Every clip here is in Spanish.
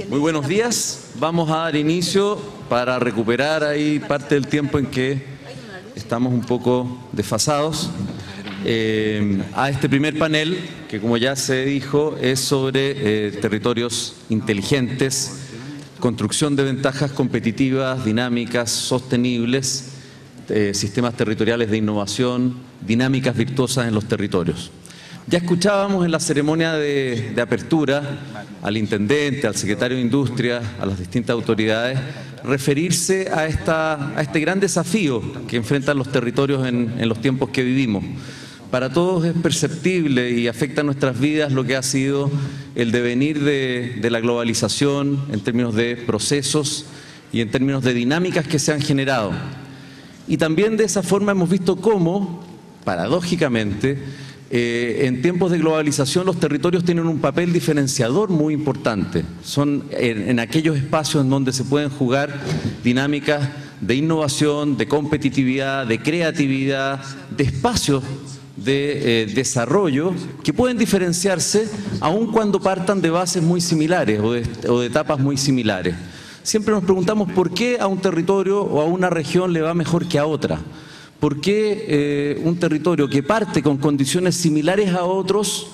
Muy buenos días. Vamos a dar inicio para recuperar ahí parte del tiempo en que estamos un poco desfasados a este primer panel que, como ya se dijo, es sobre territorios inteligentes, construcción de ventajas competitivas, dinámicas, sostenibles, sistemas territoriales de innovación, dinámicas virtuosas en los territorios. Ya escuchábamos en la ceremonia de apertura al intendente, al secretario de Industria, a las distintas autoridades, referirse a este gran desafío que enfrentan los territorios en los tiempos que vivimos. Para todos es perceptible y afecta a nuestras vidas lo que ha sido el devenir de la globalización en términos de procesos y en términos de dinámicas que se han generado. Y también de esa forma hemos visto cómo, paradójicamente, en tiempos de globalización los territorios tienen un papel diferenciador muy importante. Son en aquellos espacios en donde se pueden jugar dinámicas de innovación, de competitividad, de creatividad, de espacios de desarrollo que pueden diferenciarse aun cuando partan de bases muy similares o de etapas muy similares. Siempre nos preguntamos por qué a un territorio o a una región le va mejor que a otra. ¿Por qué un territorio que parte con condiciones similares a otros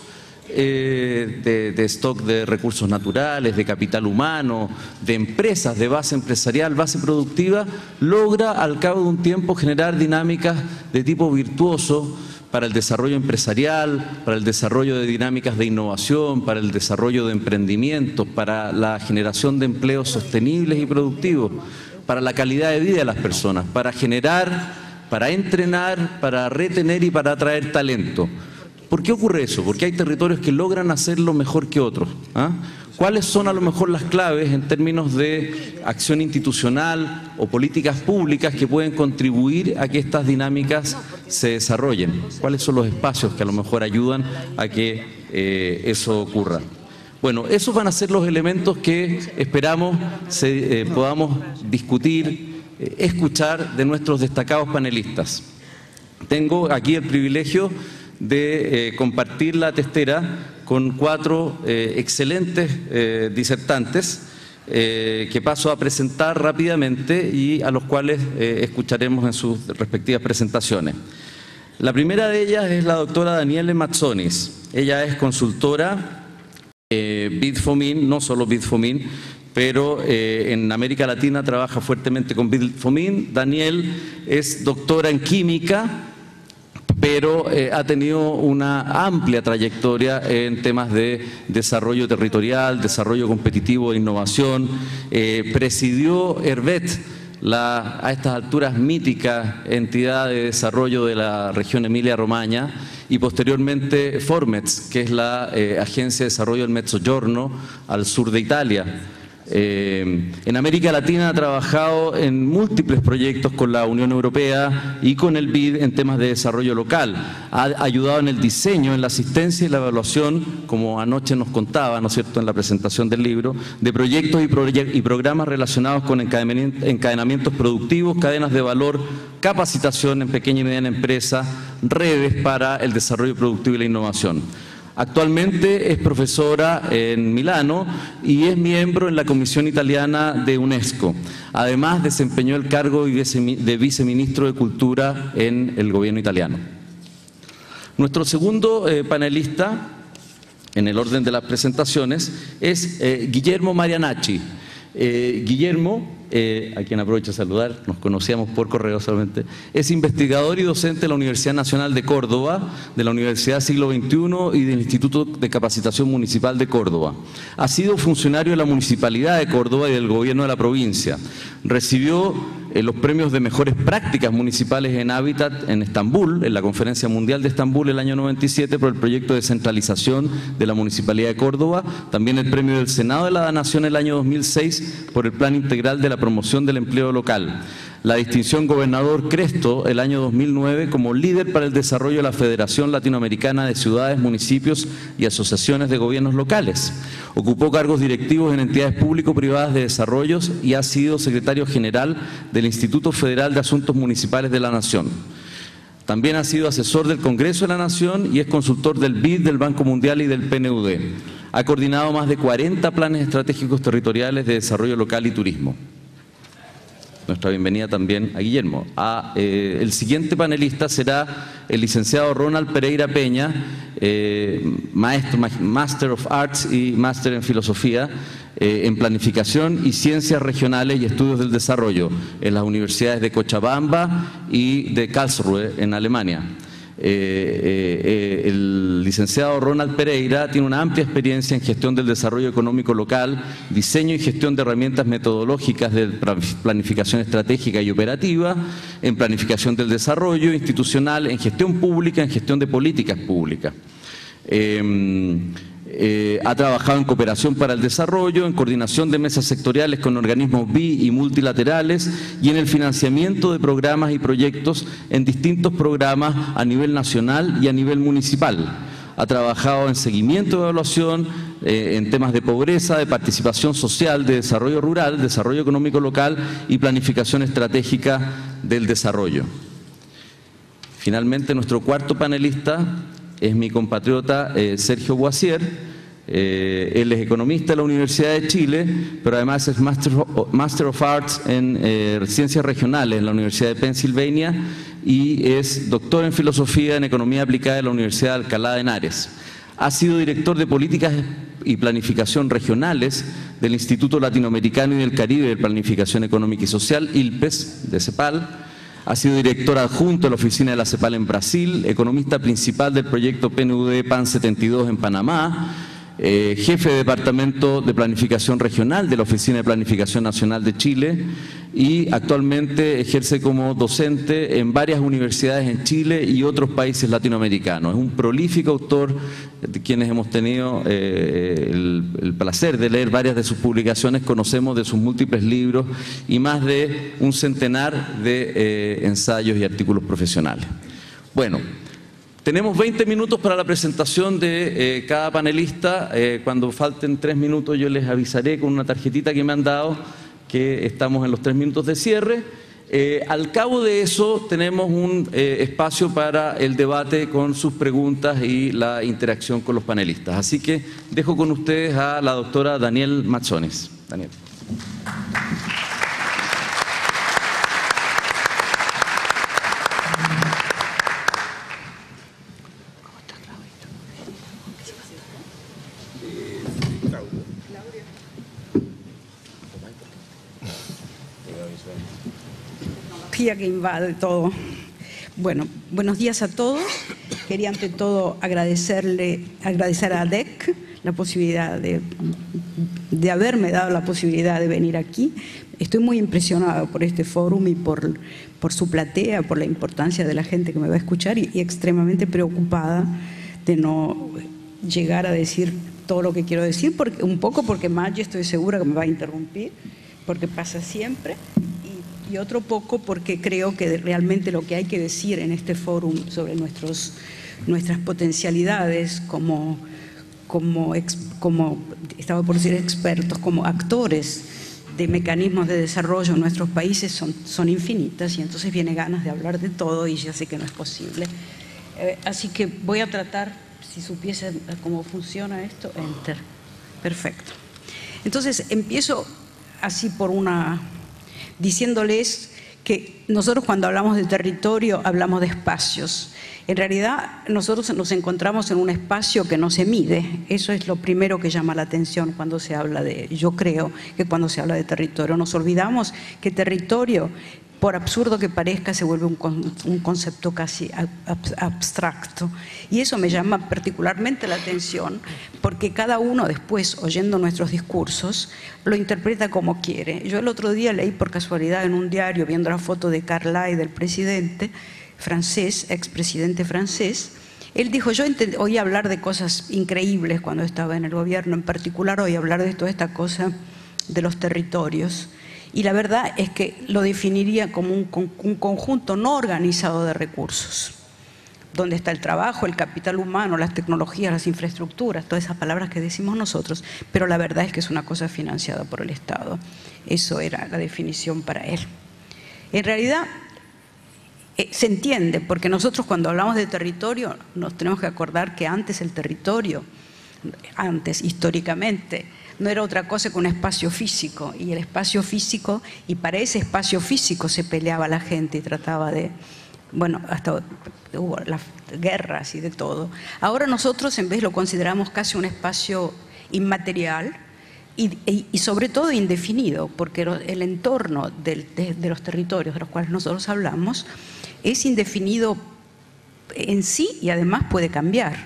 de stock de recursos naturales, de capital humano, de empresas, de base empresarial, base productiva, logra al cabo de un tiempo generar dinámicas de tipo virtuoso para el desarrollo empresarial, para el desarrollo de dinámicas de innovación, para el desarrollo de emprendimientos, para la generación de empleos sostenibles y productivos, para la calidad de vida de las personas, para generar, para entrenar, para retener y para atraer talento? ¿Por qué ocurre eso? Porque hay territorios que logran hacerlo mejor que otros. ¿Cuáles son a lo mejor las claves en términos de acción institucional o políticas públicas que pueden contribuir a que estas dinámicas se desarrollen? ¿Cuáles son los espacios que a lo mejor ayudan a que eso ocurra? Bueno, esos van a ser los elementos que esperamos podamos discutir, escuchar de nuestros destacados panelistas. Tengo aquí el privilegio de compartir la testera con cuatro excelentes disertantes que paso a presentar rápidamente y a los cuales escucharemos en sus respectivas presentaciones. La primera de ellas es la doctora Daniele Mazzonis. Ella es consultora Bitfomin, no solo Bitfomin, pero en América Latina trabaja fuertemente con Bitfomin. Daniel es doctora en química, pero ha tenido una amplia trayectoria en temas de desarrollo territorial, desarrollo competitivo e innovación. Presidió ERVET, a estas alturas mítica entidad de desarrollo de la región Emilia-Romagna, y posteriormente Formez, que es la agencia de desarrollo del Mezzogiorno al sur de Italia. En América Latina ha trabajado en múltiples proyectos con la Unión Europea y con el BID en temas de desarrollo local. Ha ayudado en el diseño, en la asistencia y la evaluación, como anoche nos contaba, ¿no es cierto?, en la presentación del libro, de proyectos y programas relacionados con encadenamientos productivos, cadenas de valor, capacitación en pequeña y mediana empresa, redes para el desarrollo productivo y la innovación. Actualmente es profesora en Milano y es miembro en la Comisión Italiana de UNESCO. Además, desempeñó el cargo de viceministro de Cultura en el gobierno italiano. Nuestro segundo panelista, en el orden de las presentaciones, es Guillermo Marianacci. Guillermo, a quien aprovecho de saludar, nos conocíamos por correo solamente, es investigador y docente de la Universidad Nacional de Córdoba, de la Universidad Siglo XXI y del Instituto de Capacitación Municipal de Córdoba. Ha sido funcionario de la Municipalidad de Córdoba y del Gobierno de la provincia. Recibió los premios de mejores prácticas municipales en hábitat en Estambul, en la Conferencia Mundial de Estambul el año 97 por el proyecto de descentralización de la Municipalidad de Córdoba, también el premio del Senado de la Nación el año 2006 por el Plan Integral de la Promoción del Empleo Local. La distinción Gobernador Cresto el año 2009 como líder para el desarrollo de la Federación Latinoamericana de Ciudades, Municipios y Asociaciones de Gobiernos Locales. Ocupó cargos directivos en entidades público-privadas de desarrollo y ha sido secretario general del Instituto Federal de Asuntos Municipales de la Nación. También ha sido asesor del Congreso de la Nación y es consultor del BID, del Banco Mundial y del PNUD. Ha coordinado más de 40 planes estratégicos territoriales de desarrollo local y turismo. Nuestra bienvenida también a Guillermo. El siguiente panelista será el licenciado Ronald Pereira Peña, Master of Arts y Máster en Filosofía en Planificación y Ciencias Regionales y Estudios del Desarrollo en las universidades de Cochabamba y de Karlsruhe en Alemania. El licenciado Ronald Pereira tiene una amplia experiencia en gestión del desarrollo económico local, diseño y gestión de herramientas metodológicas de planificación estratégica y operativa, en planificación del desarrollo institucional, en gestión pública, en gestión de políticas públicas. Ha trabajado en cooperación para el desarrollo, en coordinación de mesas sectoriales con organismos bi y multilaterales y en el financiamiento de programas y proyectos en distintos programas a nivel nacional y a nivel municipal. Ha trabajado en seguimiento de evaluación, en temas de pobreza, de participación social, de desarrollo rural, desarrollo económico local y planificación estratégica del desarrollo. Finalmente, nuestro cuarto panelista es mi compatriota Sergio Boissier. Él es economista de la Universidad de Chile, pero además es Master of Arts en Ciencias Regionales en la Universidad de Pennsylvania y es doctor en Filosofía en Economía Aplicada de la Universidad de Alcalá de Henares. Ha sido director de Políticas y Planificación Regionales del Instituto Latinoamericano y del Caribe de Planificación Económica y Social, ILPES, de CEPAL. Ha sido director adjunto de la oficina de la CEPAL en Brasil, economista principal del proyecto PNUD PAN 72 en Panamá, jefe de Departamento de Planificación Regional de la Oficina de Planificación Nacional de Chile y actualmente ejerce como docente en varias universidades en Chile y otros países latinoamericanos. Es un prolífico autor de quienes hemos tenido el placer de leer varias de sus publicaciones, conocemos de sus múltiples libros y más de un centenar de ensayos y artículos profesionales. Bueno, tenemos 20 minutos para la presentación de cada panelista. Cuando falten 3 minutos yo les avisaré con una tarjetita que me han dado que estamos en los 3 minutos de cierre. Al cabo de eso tenemos un espacio para el debate con sus preguntas y la interacción con los panelistas. Así que dejo con ustedes a la doctora Daniel Mazzones. Daniel. Que invade todo. Bueno, buenos días a todos. Quería ante todo agradecer a ADEC la posibilidad de haberme dado la posibilidad de venir aquí. Estoy muy impresionada por este fórum y por su platea, por la importancia de la gente que me va a escuchar y extremadamente preocupada de no llegar a decir todo lo que quiero decir, un poco porque Maggi estoy segura que me va a interrumpir, porque pasa siempre. Y otro poco porque creo que realmente lo que hay que decir en este fórum sobre nuestras potencialidades como estaba por decir expertos, como actores de mecanismos de desarrollo en nuestros países son infinitas y entonces viene ganas de hablar de todo y ya sé que no es posible. Así que voy a tratar, si supiese cómo funciona esto, enter. Perfecto. Entonces empiezo así diciéndoles que nosotros cuando hablamos de territorio hablamos de espacios. En realidad nosotros nos encontramos en un espacio que no se mide. Eso es lo primero que llama la atención cuando se habla yo creo que cuando se habla de territorio. Nos olvidamos que territorio, por absurdo que parezca, se vuelve un concepto casi abstracto. Y eso me llama particularmente la atención porque cada uno después, oyendo nuestros discursos, lo interpreta como quiere. Yo el otro día leí por casualidad en un diario, viendo la foto de Carlyle, del presidente francés, expresidente francés, él dijo, yo oí hablar de cosas increíbles cuando estaba en el gobierno, en particular oí hablar de toda esta cosa de los territorios. Y la verdad es que lo definiría como un conjunto no organizado de recursos, donde está el trabajo, el capital humano, las tecnologías, las infraestructuras, todas esas palabras que decimos nosotros, pero la verdad es que es una cosa financiada por el Estado. Eso era la definición para él. En realidad, se entiende, porque nosotros cuando hablamos de territorio nos tenemos que acordar que antes el territorio, antes históricamente, no era otra cosa que un espacio físico, y el espacio físico, y para ese espacio físico se peleaba la gente y trataba de, bueno, hasta hubo las guerras y de todo. Ahora nosotros en vez lo consideramos casi un espacio inmaterial y sobre todo indefinido, porque el entorno de los territorios de los cuales nosotros hablamos es indefinido en sí y además puede cambiar,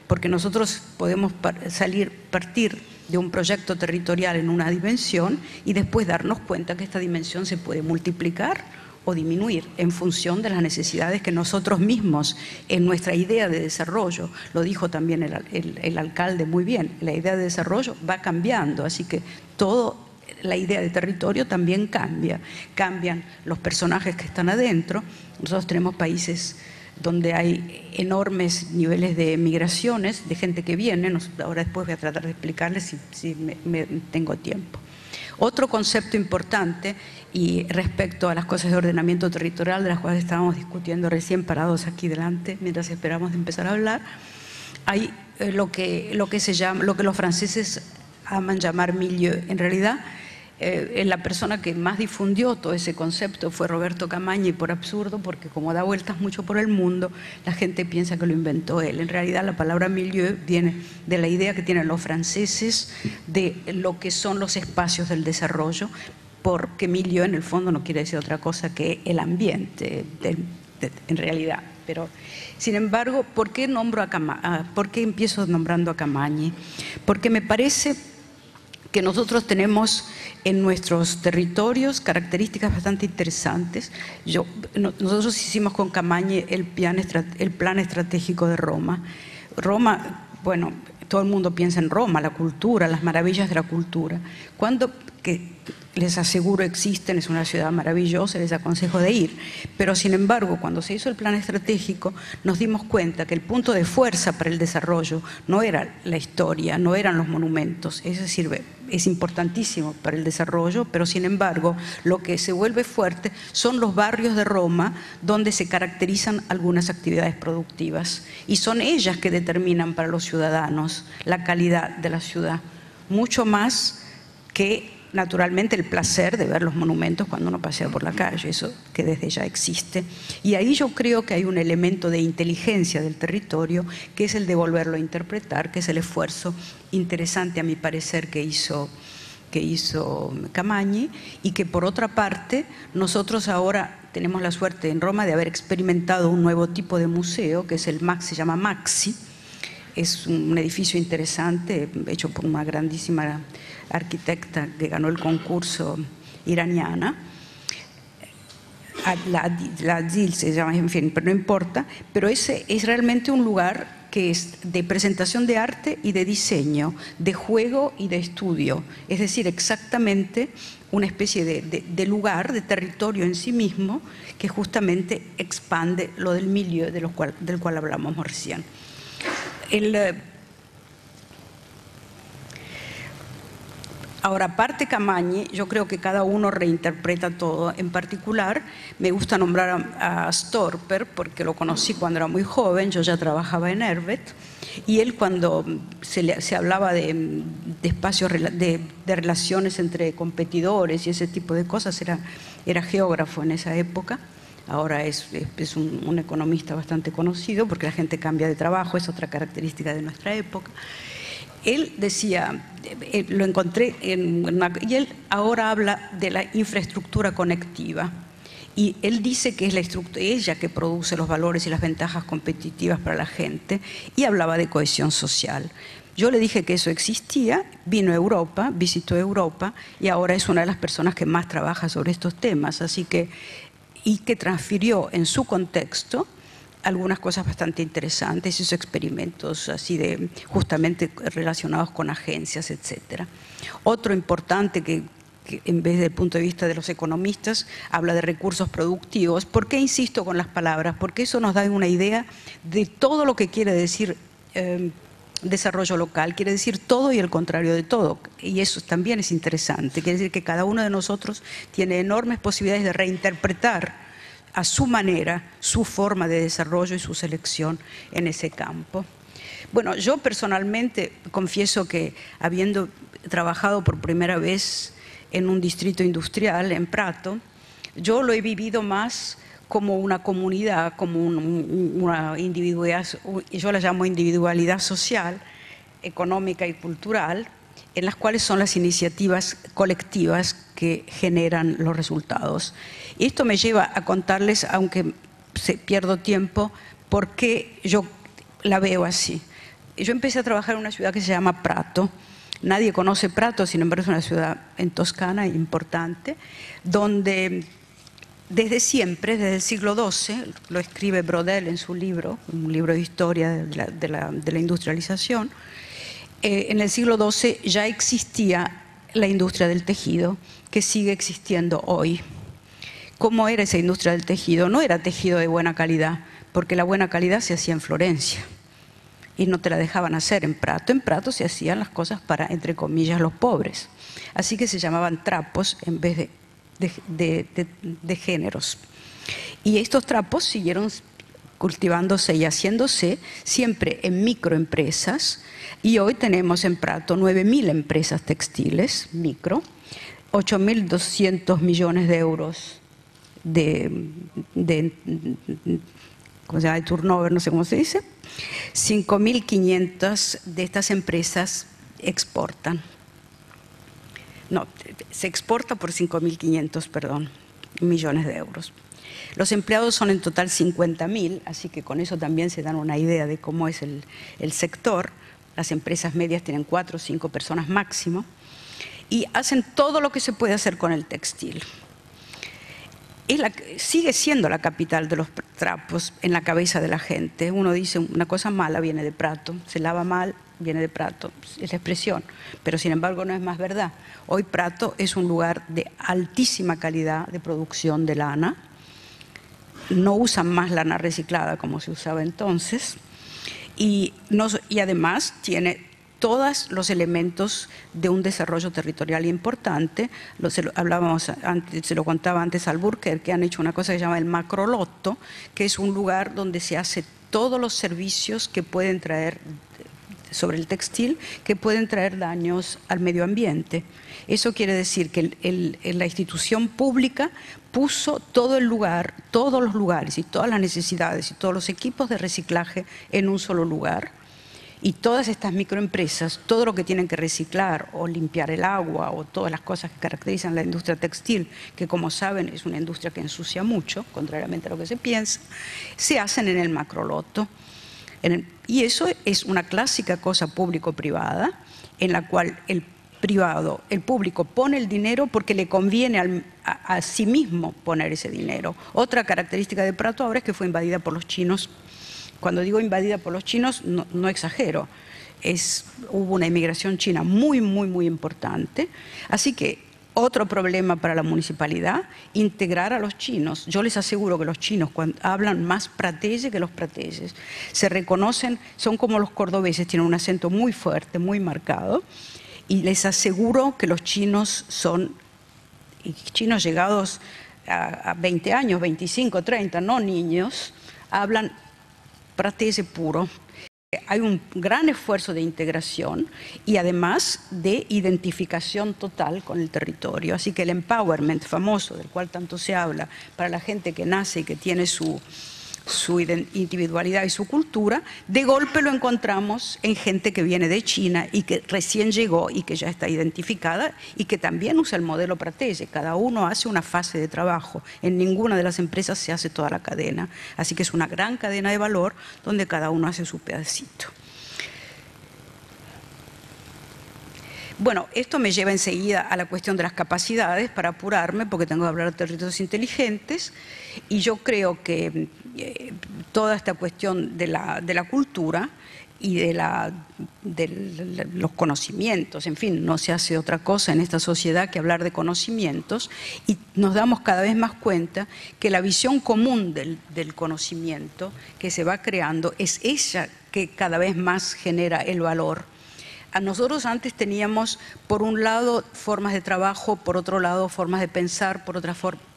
porque nosotros podemos partir de un proyecto territorial en una dimensión y después darnos cuenta que esta dimensión se puede multiplicar o disminuir en función de las necesidades que nosotros mismos en nuestra idea de desarrollo, lo dijo también el alcalde muy bien, la idea de desarrollo va cambiando, así que la idea de territorio también cambia, cambian los personajes que están adentro. Nosotros tenemos países donde hay enormes niveles de migraciones, de gente que viene, ahora después voy a tratar de explicarles si tengo tiempo. Otro concepto importante, y respecto a las cosas de ordenamiento territorial de las cuales estábamos discutiendo recién parados aquí delante, mientras esperamos de empezar a hablar, hay lo que los franceses aman llamar milieu. En realidad, la persona que más difundió todo ese concepto fue Roberto Camañi, por absurdo, porque como da vueltas mucho por el mundo, la gente piensa que lo inventó él. En realidad la palabra milieu viene de la idea que tienen los franceses de lo que son los espacios del desarrollo, porque milieu en el fondo no quiere decir otra cosa que el ambiente, en realidad. Pero, sin embargo, ¿por qué empiezo nombrando a Camañi? Porque me parece que nosotros tenemos en nuestros territorios características bastante interesantes. Nosotros hicimos con Camañi el plan estratégico de Roma. Roma, bueno, todo el mundo piensa en Roma, la cultura, las maravillas de la cultura. Que les aseguro existen, es una ciudad maravillosa, les aconsejo de ir. Pero sin embargo, cuando se hizo el plan estratégico, nos dimos cuenta que el punto de fuerza para el desarrollo no era la historia, no eran los monumentos, es decir, es importantísimo para el desarrollo, pero sin embargo, lo que se vuelve fuerte son los barrios de Roma donde se caracterizan algunas actividades productivas y son ellas que determinan para los ciudadanos la calidad de la ciudad, mucho más que naturalmente el placer de ver los monumentos cuando uno pasea por la calle, eso que desde ya existe. Y ahí yo creo que hay un elemento de inteligencia del territorio que es el de volverlo a interpretar, que es el esfuerzo interesante a mi parecer que hizo Camañi, y que por otra parte nosotros ahora tenemos la suerte en Roma de haber experimentado un nuevo tipo de museo que es se llama Maxi. Es un edificio interesante hecho por una grandísima arquitecta que ganó el concurso iraniana, la Adil se llama, en fin, pero no importa, pero ese es realmente un lugar que es de presentación de arte y de diseño, de juego y de estudio, es decir, exactamente una especie de lugar, de territorio en sí mismo, que justamente expande lo del milieu del cual hablamos recién. Ahora, aparte Camañi, yo creo que cada uno reinterpreta todo. En particular, me gusta nombrar a Storper, porque lo conocí cuando era muy joven, yo ya trabajaba en Hervet, y él cuando se hablaba de espacios, de relaciones entre competidores y ese tipo de cosas, era geógrafo en esa época. Ahora es un economista bastante conocido, porque la gente cambia de trabajo, es otra característica de nuestra época. Él decía, lo encontré y él ahora habla de la infraestructura conectiva. Y él dice que es ella que produce los valores y las ventajas competitivas para la gente, y hablaba de cohesión social. Yo le dije que eso existía, vino a Europa, visitó Europa, y ahora es una de las personas que más trabaja sobre estos temas, y que transfirió en su contexto algunas cosas bastante interesantes, hizo experimentos así justamente relacionados con agencias, etc. Otro importante que en vez del punto de vista de los economistas habla de recursos productivos. ¿Por qué insisto con las palabras? Porque eso nos da una idea de todo lo que quiere decir desarrollo local, quiere decir todo y el contrario de todo, y eso también es interesante, quiere decir que cada uno de nosotros tiene enormes posibilidades de reinterpretar a su manera, su forma de desarrollo y su selección en ese campo. Bueno, yo personalmente confieso que habiendo trabajado por primera vez en un distrito industrial, en Prato, yo lo he vivido más como una comunidad, como una individualidad, yo la llamo individualidad social, económica y cultural, en las cuales son las iniciativas colectivas que generan los resultados. Y esto me lleva a contarles, aunque pierdo tiempo, por qué yo la veo así. Yo empecé a trabajar en una ciudad que se llama Prato. Nadie conoce Prato, sin embargo es una ciudad en Toscana importante, donde desde siempre, desde el siglo XII, lo escribe Brodel en su libro, un libro de historia de la industrialización, en el siglo XII ya existía la industria del tejido, que sigue existiendo hoy. ¿Cómo era esa industria del tejido? No era tejido de buena calidad, porque la buena calidad se hacía en Florencia y no te la dejaban hacer en Prato. En Prato se hacían las cosas para, entre comillas, los pobres. Así que se llamaban trapos en vez de géneros. Y estos trapos siguieron cultivándose y haciéndose siempre en microempresas, y hoy tenemos en Prato 9.000 empresas textiles micro, 8.200 millones de euros ¿cómo se llama? De turnover, no sé cómo se dice. 5.500 de estas empresas exportan. No, se exporta por 5.500, perdón, millones de euros. Los empleados son en total 50.000, así que con eso también se dan una idea de cómo es el sector. Las empresas medias tienen 4 o 5 personas máximo y hacen todo lo que se puede hacer con el textil. Sigue siendo la capital de los trapos en la cabeza de la gente. Uno dice una cosa mala viene de Prato, se lava mal, viene de Prato, es la expresión, pero sin embargo no es más verdad. Hoy Prato es un lugar de altísima calidad de producción de lana. No usan más lana reciclada como se usaba entonces, y además tiene todos los elementos de un desarrollo territorial importante. Hablábamos antes, se lo contaba antes al Burker, que han hecho una cosa que se llama el macrolotto, que es un lugar donde se hace todos los servicios que pueden traer sobre el textil, que pueden traer daños al medio ambiente. Eso quiere decir que la institución pública puso todo el lugar, todos los lugares y todas las necesidades y todos los equipos de reciclaje en un solo lugar. Y todas estas microempresas, todo lo que tienen que reciclar o limpiar el agua o todas las cosas que caracterizan la industria textil, que como saben es una industria que ensucia mucho, contrariamente a lo que se piensa, se hacen en el macroloto. Y eso es una clásica cosa público-privada, en la cual el público pone el dinero porque le conviene a sí mismo poner ese dinero. Otra característica de Prato ahora es que fue invadida por los chinos. Cuando digo invadida por los chinos, no exagero. Hubo una inmigración china muy, muy, muy importante. Así que otro problema para la municipalidad, integrar a los chinos. Yo les aseguro que los chinos hablan más pratelle que los prateses. Se reconocen, son como los cordobeses, tienen un acento muy fuerte, muy marcado. Y les aseguro que los chinos son chinos llegados a 20 años, 25, 30, no niños, hablan pratelle puro. Hay un gran esfuerzo de integración y además de identificación total con el territorio. Así que el empowerment famoso, del cual tanto se habla, para la gente que nace y que tiene su individualidad y su cultura, de golpe lo encontramos en gente que viene de China y que recién llegó y que ya está identificada y que también usa el modelo pratelle. Cada uno hace una fase de trabajo. En ninguna de las empresas se hace toda la cadena. Así que es una gran cadena de valor donde cada uno hace su pedacito. Bueno, esto me lleva enseguida a la cuestión de las capacidades, para apurarme, porque tengo que hablar de territorios inteligentes, y yo creo que toda esta cuestión de la cultura y de los conocimientos, en fin, no se hace otra cosa en esta sociedad que hablar de conocimientos, y nos damos cada vez más cuenta que la visión común del conocimiento que se va creando es ella que cada vez más genera el valor. A nosotros antes teníamos, por un lado, formas de trabajo, por otro lado, formas de pensar, por otra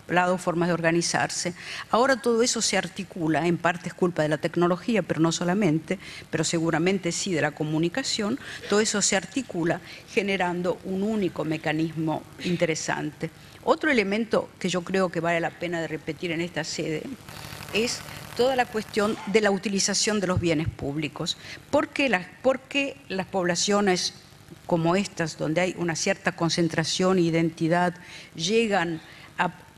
lado formas de organizarse. Ahora todo eso se articula, en parte es culpa de la tecnología, pero no solamente, pero seguramente sí de la comunicación. Todo eso se articula generando un único mecanismo interesante. Otro elemento que yo creo que vale la pena de repetir en esta sede es toda la cuestión de la utilización de los bienes públicos. ¿Por qué las poblaciones como estas, donde hay una cierta concentración e identidad, llegan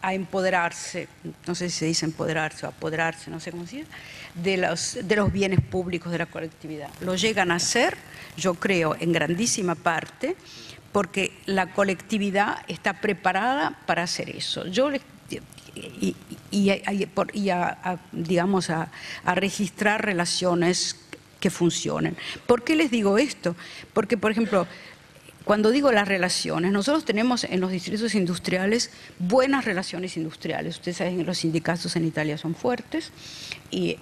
a empoderarse, no sé si se dice empoderarse o apoderarse, no sé cómo se dice, de los bienes públicos de la colectividad? Lo llegan a hacer, yo creo, en grandísima parte, porque la colectividad está preparada para hacer eso. Digamos, a registrar relaciones que funcionen. ¿Por qué les digo esto? Porque, por ejemplo, cuando digo las relaciones, nosotros tenemos en los distritos industriales buenas relaciones industriales. Ustedes saben que los sindicatos en Italia son fuertes y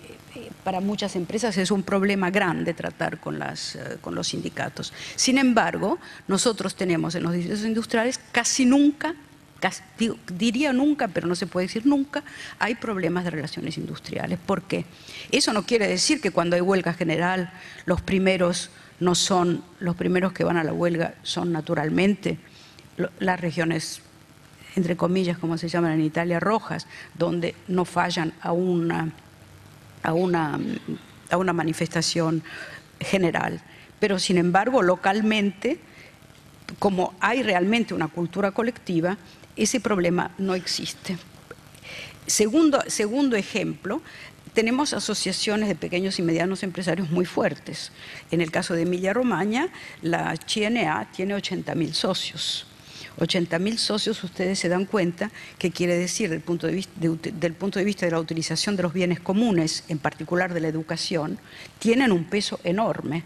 para muchas empresas es un problema grande tratar con los sindicatos. Sin embargo, nosotros tenemos en los distritos industriales casi nunca, diría nunca, pero no se puede decir nunca, hay problemas de relaciones industriales. ¿Por qué? Eso no quiere decir que cuando hay huelga general los primeros que van a la huelga son naturalmente las regiones, entre comillas, como se llaman en Italia, rojas, donde no fallan a una manifestación general. Pero sin embargo, localmente, como hay realmente una cultura colectiva, ese problema no existe. Segundo ejemplo, tenemos asociaciones de pequeños y medianos empresarios muy fuertes. En el caso de Emilia-Romagna, la CNA tiene 80.000 socios. 80.000 socios, ustedes se dan cuenta que quiere decir, del punto de vista de la utilización de los bienes comunes, en particular de la educación, tienen un peso enorme.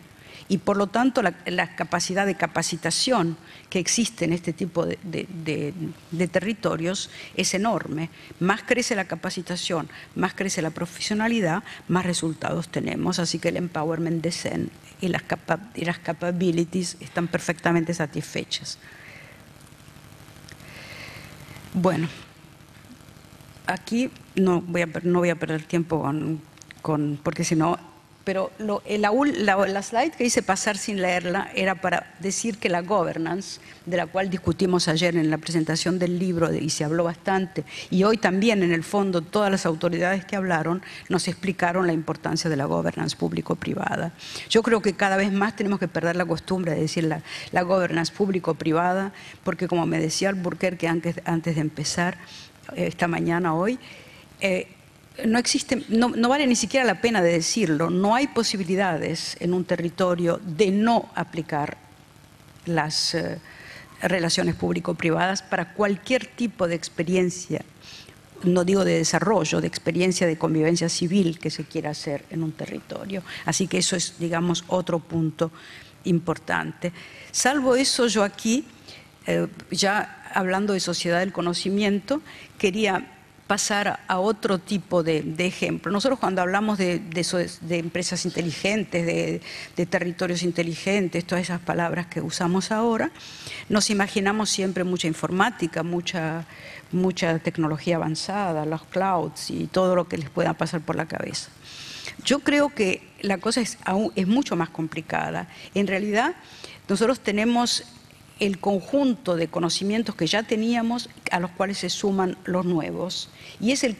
Y por lo tanto la capacidad de capacitación que existe en este tipo de territorios es enorme. Más crece la capacitación, más crece la profesionalidad, más resultados tenemos. Así que el empowerment descende y las capabilities están perfectamente satisfechas. Bueno, aquí no voy a perder tiempo porque si no... Pero la slide que hice pasar sin leerla era para decir que la governance, de la cual discutimos ayer en la presentación del libro y se habló bastante, y hoy también en el fondo todas las autoridades que hablaron nos explicaron la importancia de la governance público-privada. Yo creo que cada vez más tenemos que perder la costumbre de decir la governance público-privada, porque como me decía Alburquerque antes de empezar esta mañana hoy, no existe, no vale ni siquiera la pena de decirlo, no hay posibilidades en un territorio de no aplicar las relaciones público-privadas para cualquier tipo de experiencia, no digo de desarrollo, de experiencia de convivencia civil que se quiera hacer en un territorio. Así que eso es, digamos, otro punto importante. Salvo eso, yo aquí, ya hablando de sociedad del conocimiento, quería pasar a otro tipo de ejemplo. Nosotros cuando hablamos de empresas inteligentes, de territorios inteligentes, todas esas palabras que usamos ahora, nos imaginamos siempre mucha informática, mucha tecnología avanzada, los clouds y todo lo que les pueda pasar por la cabeza. Yo creo que la cosa es mucho más complicada. En realidad, nosotros tenemos el conjunto de conocimientos que ya teníamos, a los cuales se suman los nuevos. Y es el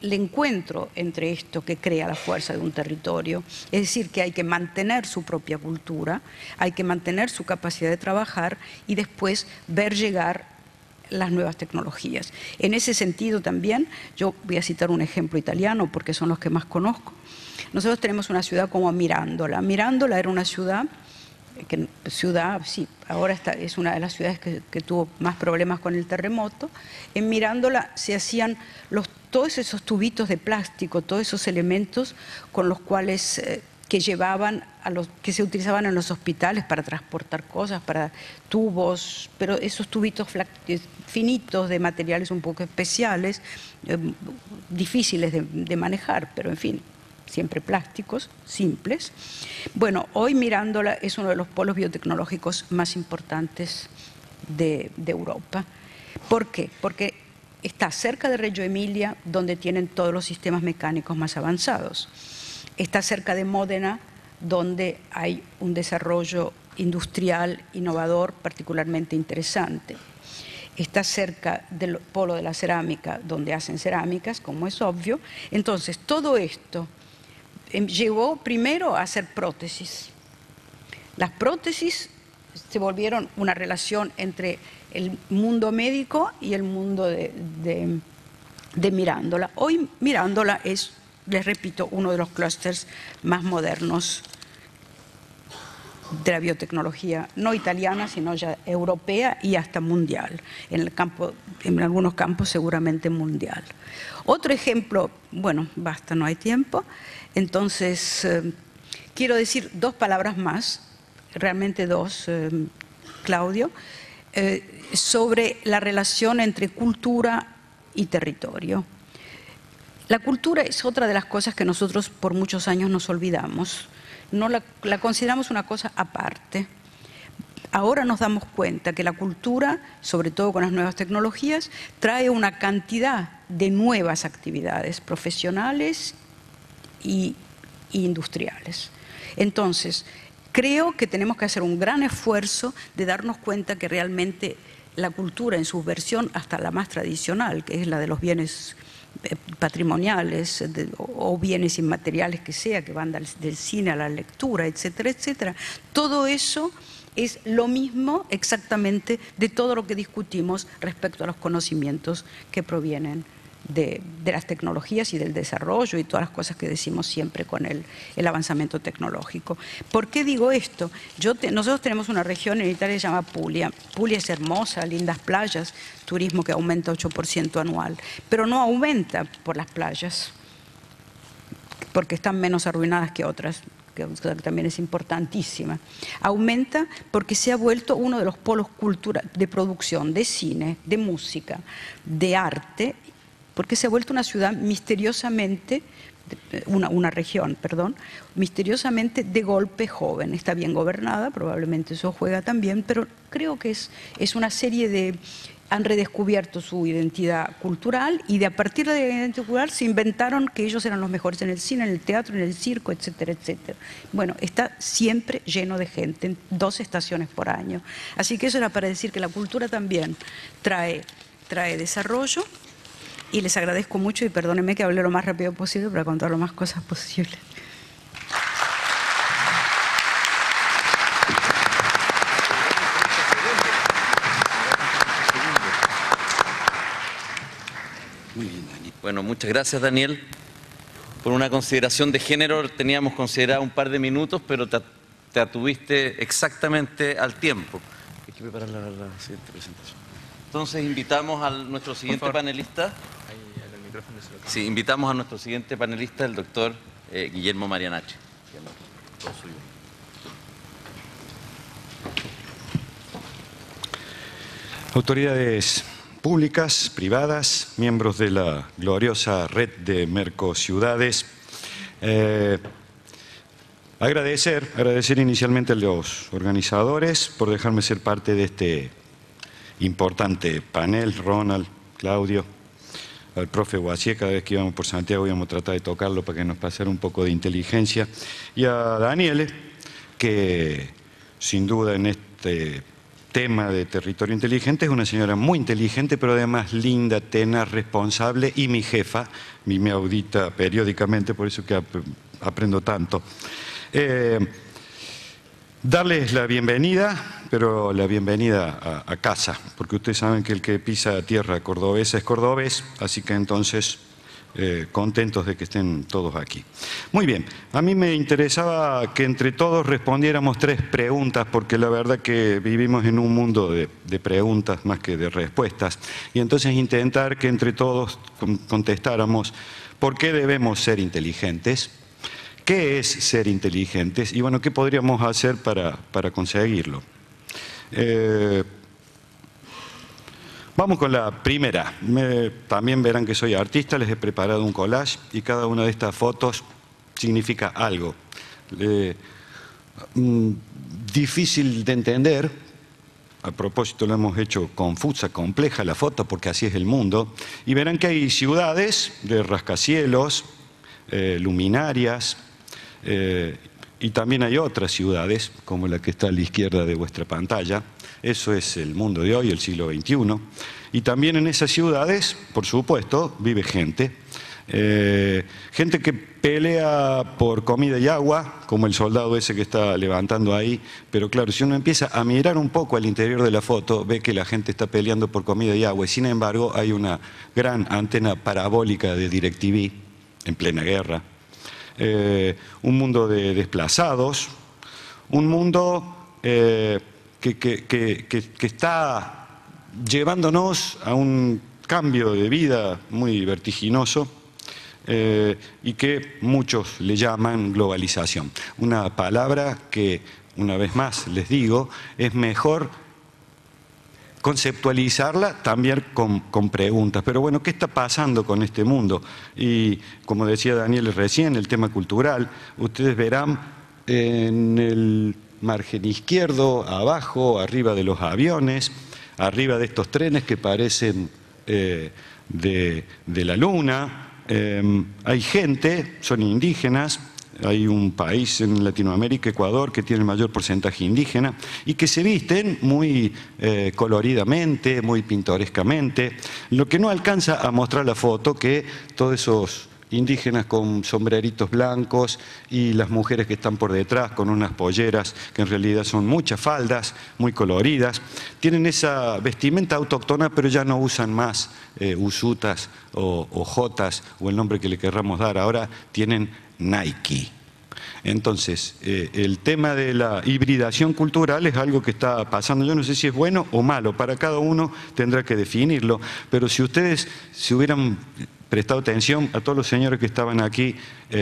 encuentro entre esto que crea la fuerza de un territorio. Es decir, que hay que mantener su propia cultura, hay que mantener su capacidad de trabajar y después ver llegar las nuevas tecnologías. En ese sentido también, yo voy a citar un ejemplo italiano porque son los que más conozco. Nosotros tenemos una ciudad como Mirandola. Mirandola era una ciudad, sí, ahora es una de las ciudades que tuvo más problemas con el terremoto. En Mirandola se hacían todos esos tubitos de plástico, todos esos elementos con los cuales que se utilizaban en los hospitales para transportar cosas, para tubos, pero esos tubitos finitos de materiales un poco especiales, difíciles de manejar, pero en fin, siempre plásticos, simples. Bueno, hoy Mirandola es uno de los polos biotecnológicos más importantes de Europa. ¿Por qué? Porque está cerca de Reggio Emilia, donde tienen todos los sistemas mecánicos más avanzados. Está cerca de Módena, donde hay un desarrollo industrial innovador particularmente interesante. Está cerca del polo de la cerámica, donde hacen cerámicas, como es obvio. Entonces, todo esto llevó primero a hacer prótesis. Las prótesis se volvieron una relación entre el mundo médico y el mundo de Mirandola. Hoy Mirandola es, les repito, uno de los clústeres más modernos de la biotecnología, no italiana, sino ya europea y hasta mundial. En algunos campos seguramente mundial. Otro ejemplo, bueno, basta, no hay tiempo. Entonces, quiero decir dos palabras más, realmente dos, Claudio, sobre la relación entre cultura y territorio. La cultura es otra de las cosas que nosotros por muchos años nos olvidamos. No la consideramos una cosa aparte. Ahora nos damos cuenta que la cultura, sobre todo con las nuevas tecnologías, trae una cantidad de nuevas actividades profesionales y industriales. Entonces, creo que tenemos que hacer un gran esfuerzo de darnos cuenta que realmente la cultura en su versión hasta la más tradicional, que es la de los bienes patrimoniales o bienes inmateriales que sea, que van del cine a la lectura, etcétera, etcétera. Todo eso es lo mismo exactamente de todo lo que discutimos respecto a los conocimientos que provienen de las tecnologías y del desarrollo y todas las cosas que decimos siempre con el avanzamiento tecnológico. ¿Por qué digo esto? Nosotros tenemos una región en Italia que se llama Puglia. Puglia es hermosa, lindas playas, turismo que aumenta 8% anual, pero no aumenta por las playas, porque están menos arruinadas que otras, que también es importantísima. Aumenta porque se ha vuelto uno de los polos de producción de cine, de música, de arte, porque se ha vuelto una ciudad misteriosamente, una región, perdón, misteriosamente de golpe joven. Está bien gobernada, probablemente eso juega también, pero creo que es una serie de... Han redescubierto su identidad cultural y a partir de la identidad cultural se inventaron que ellos eran los mejores en el cine, en el teatro, en el circo, etcétera, etcétera. Bueno, está siempre lleno de gente, en 2 estaciones por año. Así que eso era para decir que la cultura también trae desarrollo. Y les agradezco mucho y perdónenme que hable lo más rápido posible para contar lo más cosas posibles. Muy bien, Daniel. Bueno, muchas gracias, Daniel. Por una consideración de género teníamos considerado un par de minutos, pero te atuviste exactamente al tiempo. Hay que preparar la siguiente presentación. Entonces invitamos a nuestro siguiente panelista. Sí, invitamos a nuestro siguiente panelista, el doctor Guillermo Marianache. Todo suyo. Autoridades públicas, privadas, miembros de la gloriosa red de Mercociudades. Agradecer inicialmente a los organizadores por dejarme ser parte de este importante panel, Ronald, Claudio, al profe Guasier, cada vez que íbamos por Santiago íbamos a tratar de tocarlo para que nos pasara un poco de inteligencia, y a Daniele, que sin duda en este tema de territorio inteligente es una señora muy inteligente, pero además linda, tenaz, responsable, y mi jefa, me audita periódicamente, por eso que aprendo tanto. Darles la bienvenida, pero la bienvenida a casa, porque ustedes saben que el que pisa tierra cordobesa es cordobés, así que entonces contentos de que estén todos aquí. Muy bien, a mí me interesaba que entre todos respondiéramos 3 preguntas, porque la verdad que vivimos en un mundo de preguntas más que de respuestas, y entonces intentar que entre todos contestáramos por qué debemos ser inteligentes. ¿Qué es ser inteligentes? Y bueno, ¿qué podríamos hacer para conseguirlo? Vamos con la primera. También verán que soy artista, les he preparado un collage y cada una de estas fotos significa algo. Difícil de entender, a propósito lo hemos hecho confusa, compleja la foto, porque así es el mundo, y verán que hay ciudades de rascacielos, luminarias, y también hay otras ciudades, como la que está a la izquierda de vuestra pantalla. Eso es el mundo de hoy, el siglo XXI. Y también en esas ciudades, por supuesto, vive gente. Gente que pelea por comida y agua, como el soldado ese que está levantando ahí. Pero claro, si uno empieza a mirar un poco al interior de la foto, ve que la gente está peleando por comida y agua. Y sin embargo, hay una gran antena parabólica de DirecTV en plena guerra. Un mundo de desplazados, un mundo que está llevándonos a un cambio de vida muy vertiginoso y que muchos le llaman globalización. Una palabra que, una vez más les digo, es mejor conceptualizarla también con preguntas. Pero bueno, ¿qué está pasando con este mundo? Y como decía Daniel recién, el tema cultural, ustedes verán en el margen izquierdo, abajo, arriba de los aviones, arriba de estos trenes que parecen de la luna, hay gente, son indígenas. Hay un país en Latinoamérica, Ecuador, que tiene el mayor porcentaje indígena y que se visten muy coloridamente, muy pintorescamente. Lo que no alcanza a mostrar la foto, que todos esos indígenas con sombreritos blancos y las mujeres que están por detrás con unas polleras que en realidad son muchas faldas, muy coloridas, tienen esa vestimenta autóctona, pero ya no usan más usutas o jotas o el nombre que le querramos dar. Ahora tienen Nike. Entonces, el tema de la hibridación cultural es algo que está pasando. Yo no sé si es bueno o malo, para cada uno tendrá que definirlo, pero si ustedes se hubieran prestado atención a todos los señores que estaban aquí,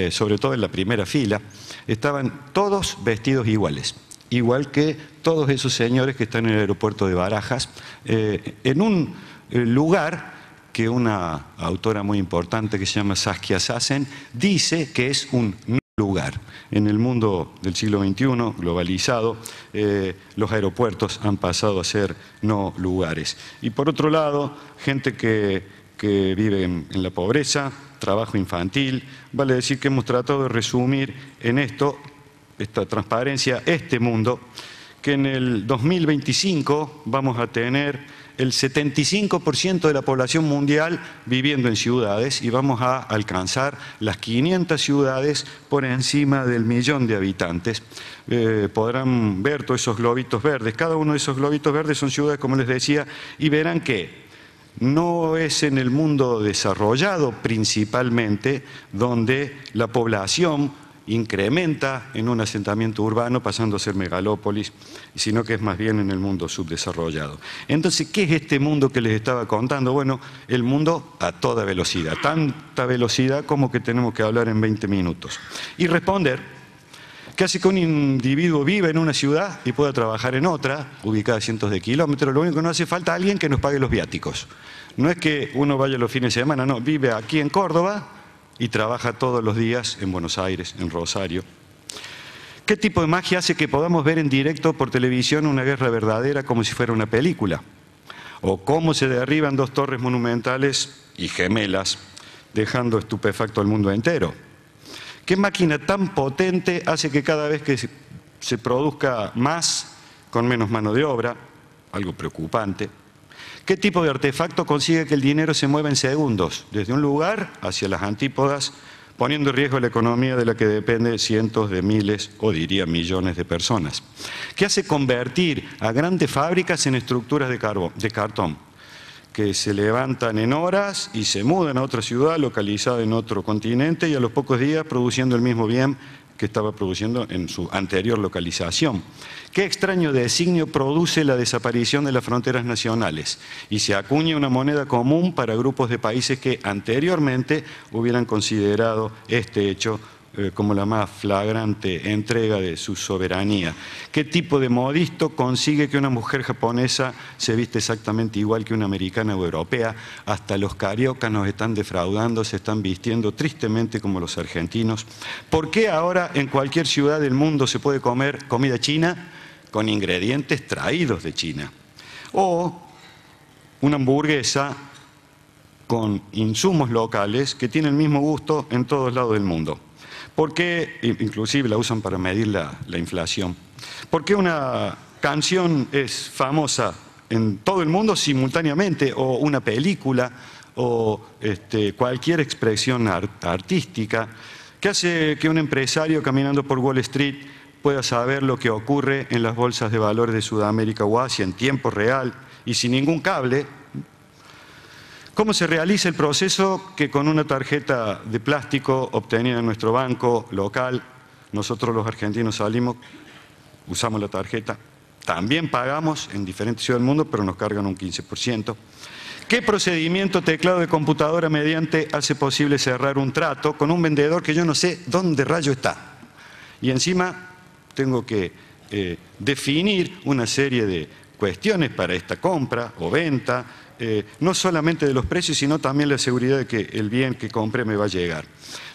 sobre todo en la primera fila, estaban todos vestidos iguales, igual que todos esos señores que están en el aeropuerto de Barajas, en un lugar que una autora muy importante que se llama Saskia Sassen dice que es un no lugar. En el mundo del siglo XXI, globalizado, los aeropuertos han pasado a ser no lugares. Y por otro lado, gente que vive en la pobreza, trabajo infantil. Vale decir que hemos tratado de resumir en esta transparencia, este mundo, que en el 2025 vamos a tener el 75% de la población mundial viviendo en ciudades y vamos a alcanzar las 500 ciudades por encima del 1.000.000 de habitantes. Podrán ver todos esos globitos verdes. Cada uno de esos globitos verdes son ciudades, como les decía, y verán que no es en el mundo desarrollado principalmente donde la población incrementa en un asentamiento urbano pasando a ser megalópolis, sino que es más bien en el mundo subdesarrollado. Entonces, ¿qué es este mundo que les estaba contando? Bueno, el mundo a toda velocidad, tanta velocidad como que tenemos que hablar en 20 minutos. Y responder, ¿qué hace que un individuo viva en una ciudad y pueda trabajar en otra, ubicada a cientos de kilómetros? Lo único que nos hace falta es alguien que nos pague los viáticos. No es que uno vaya los fines de semana, no, vive aquí en Córdoba y trabaja todos los días en Buenos Aires, en Rosario. ¿Qué tipo de magia hace que podamos ver en directo por televisión una guerra verdadera como si fuera una película? ¿O cómo se derriban dos torres monumentales y gemelas, dejando estupefacto al mundo entero? ¿Qué máquina tan potente hace que cada vez que se produzca más con menos mano de obra? Algo preocupante. ¿Qué tipo de artefacto consigue que el dinero se mueva en segundos, desde un lugar hacia las antípodas, poniendo en riesgo la economía de la que depende cientos de miles o diría millones de personas? ¿Qué hace convertir a grandes fábricas en estructuras de cartón, que se levantan en horas y se mudan a otra ciudad localizada en otro continente y a los pocos días produciendo el mismo bien que estaba produciendo en su anterior localización? ¿Qué extraño designio produce la desaparición de las fronteras nacionales y se acuña una moneda común para grupos de países que anteriormente hubieran considerado este hecho como la más flagrante entrega de su soberanía? ¿Qué tipo de modisto consigue que una mujer japonesa se viste exactamente igual que una americana o europea? Hasta los cariocas nos están defraudando, se están vistiendo tristemente como los argentinos. ¿Por qué ahora en cualquier ciudad del mundo se puede comer comida china con ingredientes traídos de China? o una hamburguesa con insumos locales que tienen el mismo gusto en todos lados del mundo. ¿Por qué? Inclusive la usan para medir la inflación. ¿Por qué una canción es famosa en todo el mundo simultáneamente, o una película, o cualquier expresión artística, que hace que un empresario caminando por Wall Street pueda saber lo que ocurre en las bolsas de valores de Sudamérica o Asia en tiempo real y sin ningún cable? ¿Cómo se realiza el proceso que con una tarjeta de plástico obtenida en nuestro banco local, nosotros los argentinos salimos, usamos la tarjeta, también pagamos en diferentes ciudades del mundo, pero nos cargan un 15%? ¿Qué procedimiento teclado de computadora mediante hace posible cerrar un trato con un vendedor que yo no sé dónde rayo está? Y encima tengo que definir una serie de cuestiones para esta compra o venta, no solamente de los precios, sino también la seguridad de que el bien que compré me va a llegar.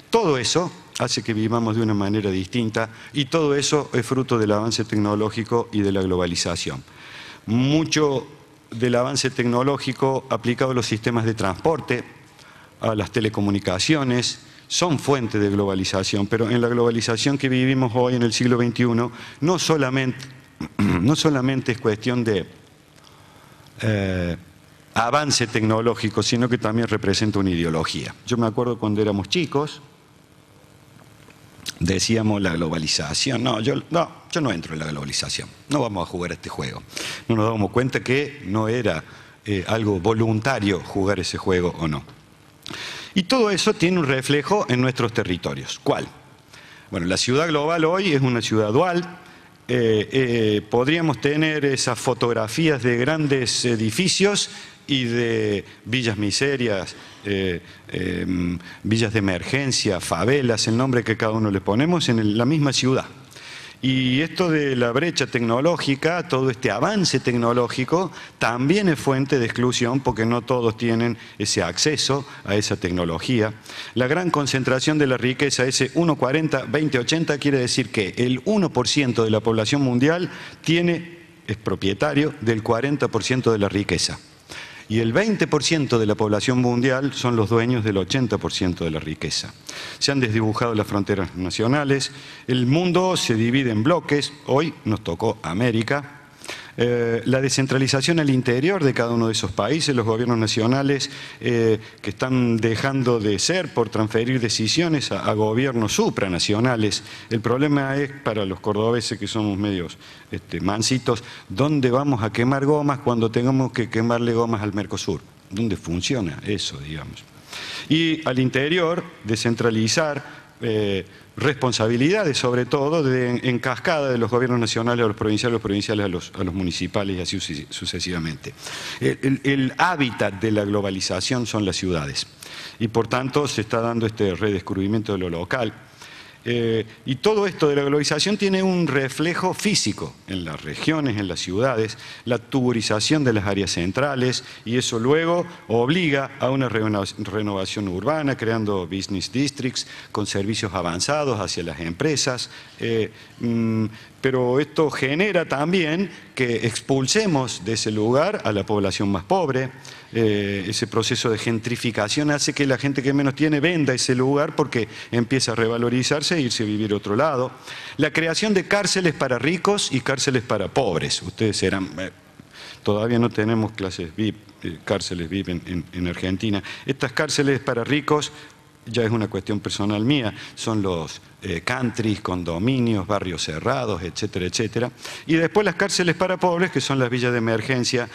Todo eso hace que vivamos de una manera distinta, y todo eso es fruto del avance tecnológico y de la globalización. Mucho del avance tecnológico aplicado a los sistemas de transporte, a las telecomunicaciones, son fuente de globalización, pero en la globalización que vivimos hoy en el siglo XXI no solamente es cuestión de avance tecnológico, sino que también representa una ideología. Yo me acuerdo cuando éramos chicos, decíamos la globalización. Yo no entro en la globalización, no vamos a jugar a este juego. No nos damos cuenta que no era algo voluntario jugar ese juego o no. Y todo eso tiene un reflejo en nuestros territorios. ¿Cuál? Bueno, la ciudad global hoy es una ciudad dual. Podríamos tener esas fotografías de grandes edificios y de villas miserias, villas de emergencia, favelas, el nombre que cada uno le ponemos, en la misma ciudad. Y esto de la brecha tecnológica, todo este avance tecnológico, también es fuente de exclusión, porque no todos tienen ese acceso a esa tecnología. La gran concentración de la riqueza, ese 1,40, 20,80, quiere decir que el 1% de la población mundial es propietario del 40% de la riqueza. Y el 20% de la población mundial son los dueños del 80% de la riqueza. Se han desdibujado las fronteras nacionales, el mundo se divide en bloques, hoy nos tocó América. La descentralización al interior de cada uno de esos países, los gobiernos nacionales que están dejando de ser por transferir decisiones a gobiernos supranacionales. El problema es, para los cordobeses que somos medios mansitos, ¿dónde vamos a quemar gomas cuando tengamos que quemarle gomas al Mercosur? ¿Dónde funciona eso, digamos? Y al interior, descentralizar responsabilidades, sobre todo en cascada, de los gobiernos nacionales a los provinciales a los municipales, y así sucesivamente. El hábitat de la globalización son las ciudades, y por tanto se está dando este redescubrimiento de lo local. Y todo esto de la globalización tiene un reflejo físico en las regiones, en las ciudades, la tuburización de las áreas centrales, y eso luego obliga a una renovación urbana, creando business districts con servicios avanzados hacia las empresas. Pero esto genera también que expulsemos de ese lugar a la población más pobre. Ese proceso de gentrificación hace que la gente que menos tiene venda ese lugar, porque empieza a revalorizarse e irse a vivir a otro lado. La creación de cárceles para ricos y cárceles para pobres. Ustedes serán... todavía no tenemos cárceles VIP en Argentina. Estas cárceles para ricos, ya es una cuestión personal mía, son los countries, condominios, barrios cerrados, etcétera, etcétera. Y después las cárceles para pobres, que son las villas de emergencia,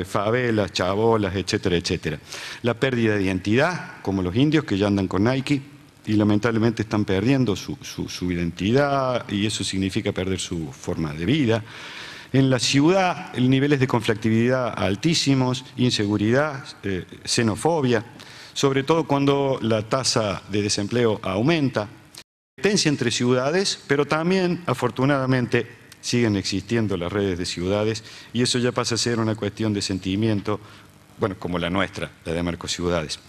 favelas, chabolas, etcétera, etcétera. La pérdida de identidad, como los indios que ya andan con Nike y lamentablemente están perdiendo su identidad, y eso significa perder su forma de vida. En la ciudad, niveles de conflictividad altísimos, inseguridad, xenofobia, sobre todo cuando la tasa de desempleo aumenta, competencia entre ciudades, pero también, afortunadamente, siguen existiendo las redes de ciudades, y eso ya pasa a ser una cuestión de sentimiento, bueno, como la nuestra, la de Mercociudades.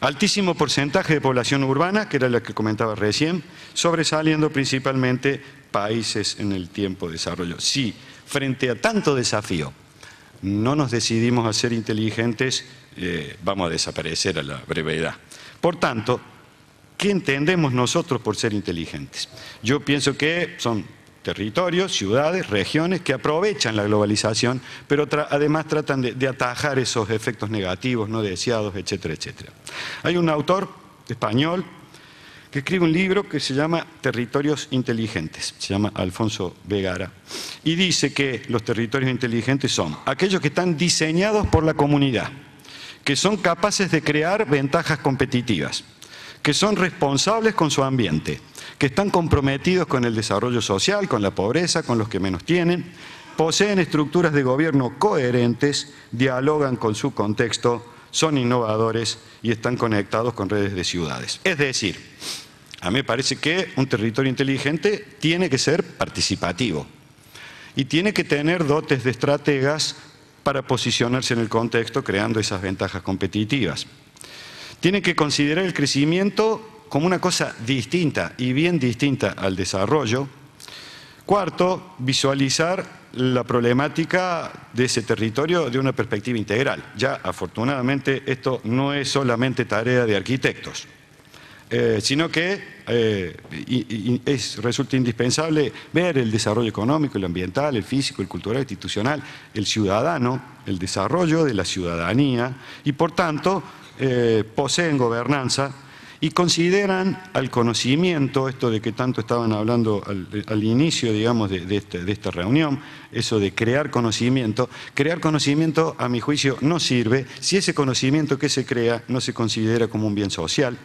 Altísimo porcentaje de población urbana, que era la que comentaba recién, sobresaliendo principalmente países en el tiempo de desarrollo. Sí, frente a tanto desafío, no nos decidimos a ser inteligentes, vamos a desaparecer a la brevedad. Por tanto, ¿qué entendemos nosotros por ser inteligentes? Yo pienso que son territorios, ciudades, regiones que aprovechan la globalización, pero además tratan de atajar esos efectos negativos, no deseados, etcétera, etcétera. Hay un autor español que escribe un libro que se llama Territorios Inteligentes, se llama Alfonso Vegara, y dice que los territorios inteligentes son aquellos que están diseñados por la comunidad, que son capaces de crear ventajas competitivas, que son responsables con su ambiente, que están comprometidos con el desarrollo social, con la pobreza, con los que menos tienen, poseen estructuras de gobierno coherentes, dialogan con su contexto, son innovadores y están conectados con redes de ciudades. Es decir, a mí me parece que un territorio inteligente tiene que ser participativo y tiene que tener dotes de estrategas para posicionarse en el contexto creando esas ventajas competitivas. Tiene que considerar el crecimiento como una cosa distinta y bien distinta al desarrollo. Cuarto, visualizar la problemática de ese territorio de una perspectiva integral. Ya, afortunadamente, esto no es solamente tarea de arquitectos, sino que resulta indispensable ver el desarrollo económico, el ambiental, el físico, el cultural, el institucional, el ciudadano, el desarrollo de la ciudadanía y, por tanto, poseen gobernanza y consideran al conocimiento, esto de que tanto estaban hablando al inicio, digamos, de esta reunión, eso de crear conocimiento, a mi juicio, no sirve si ese conocimiento que se crea no se considera como un bien social.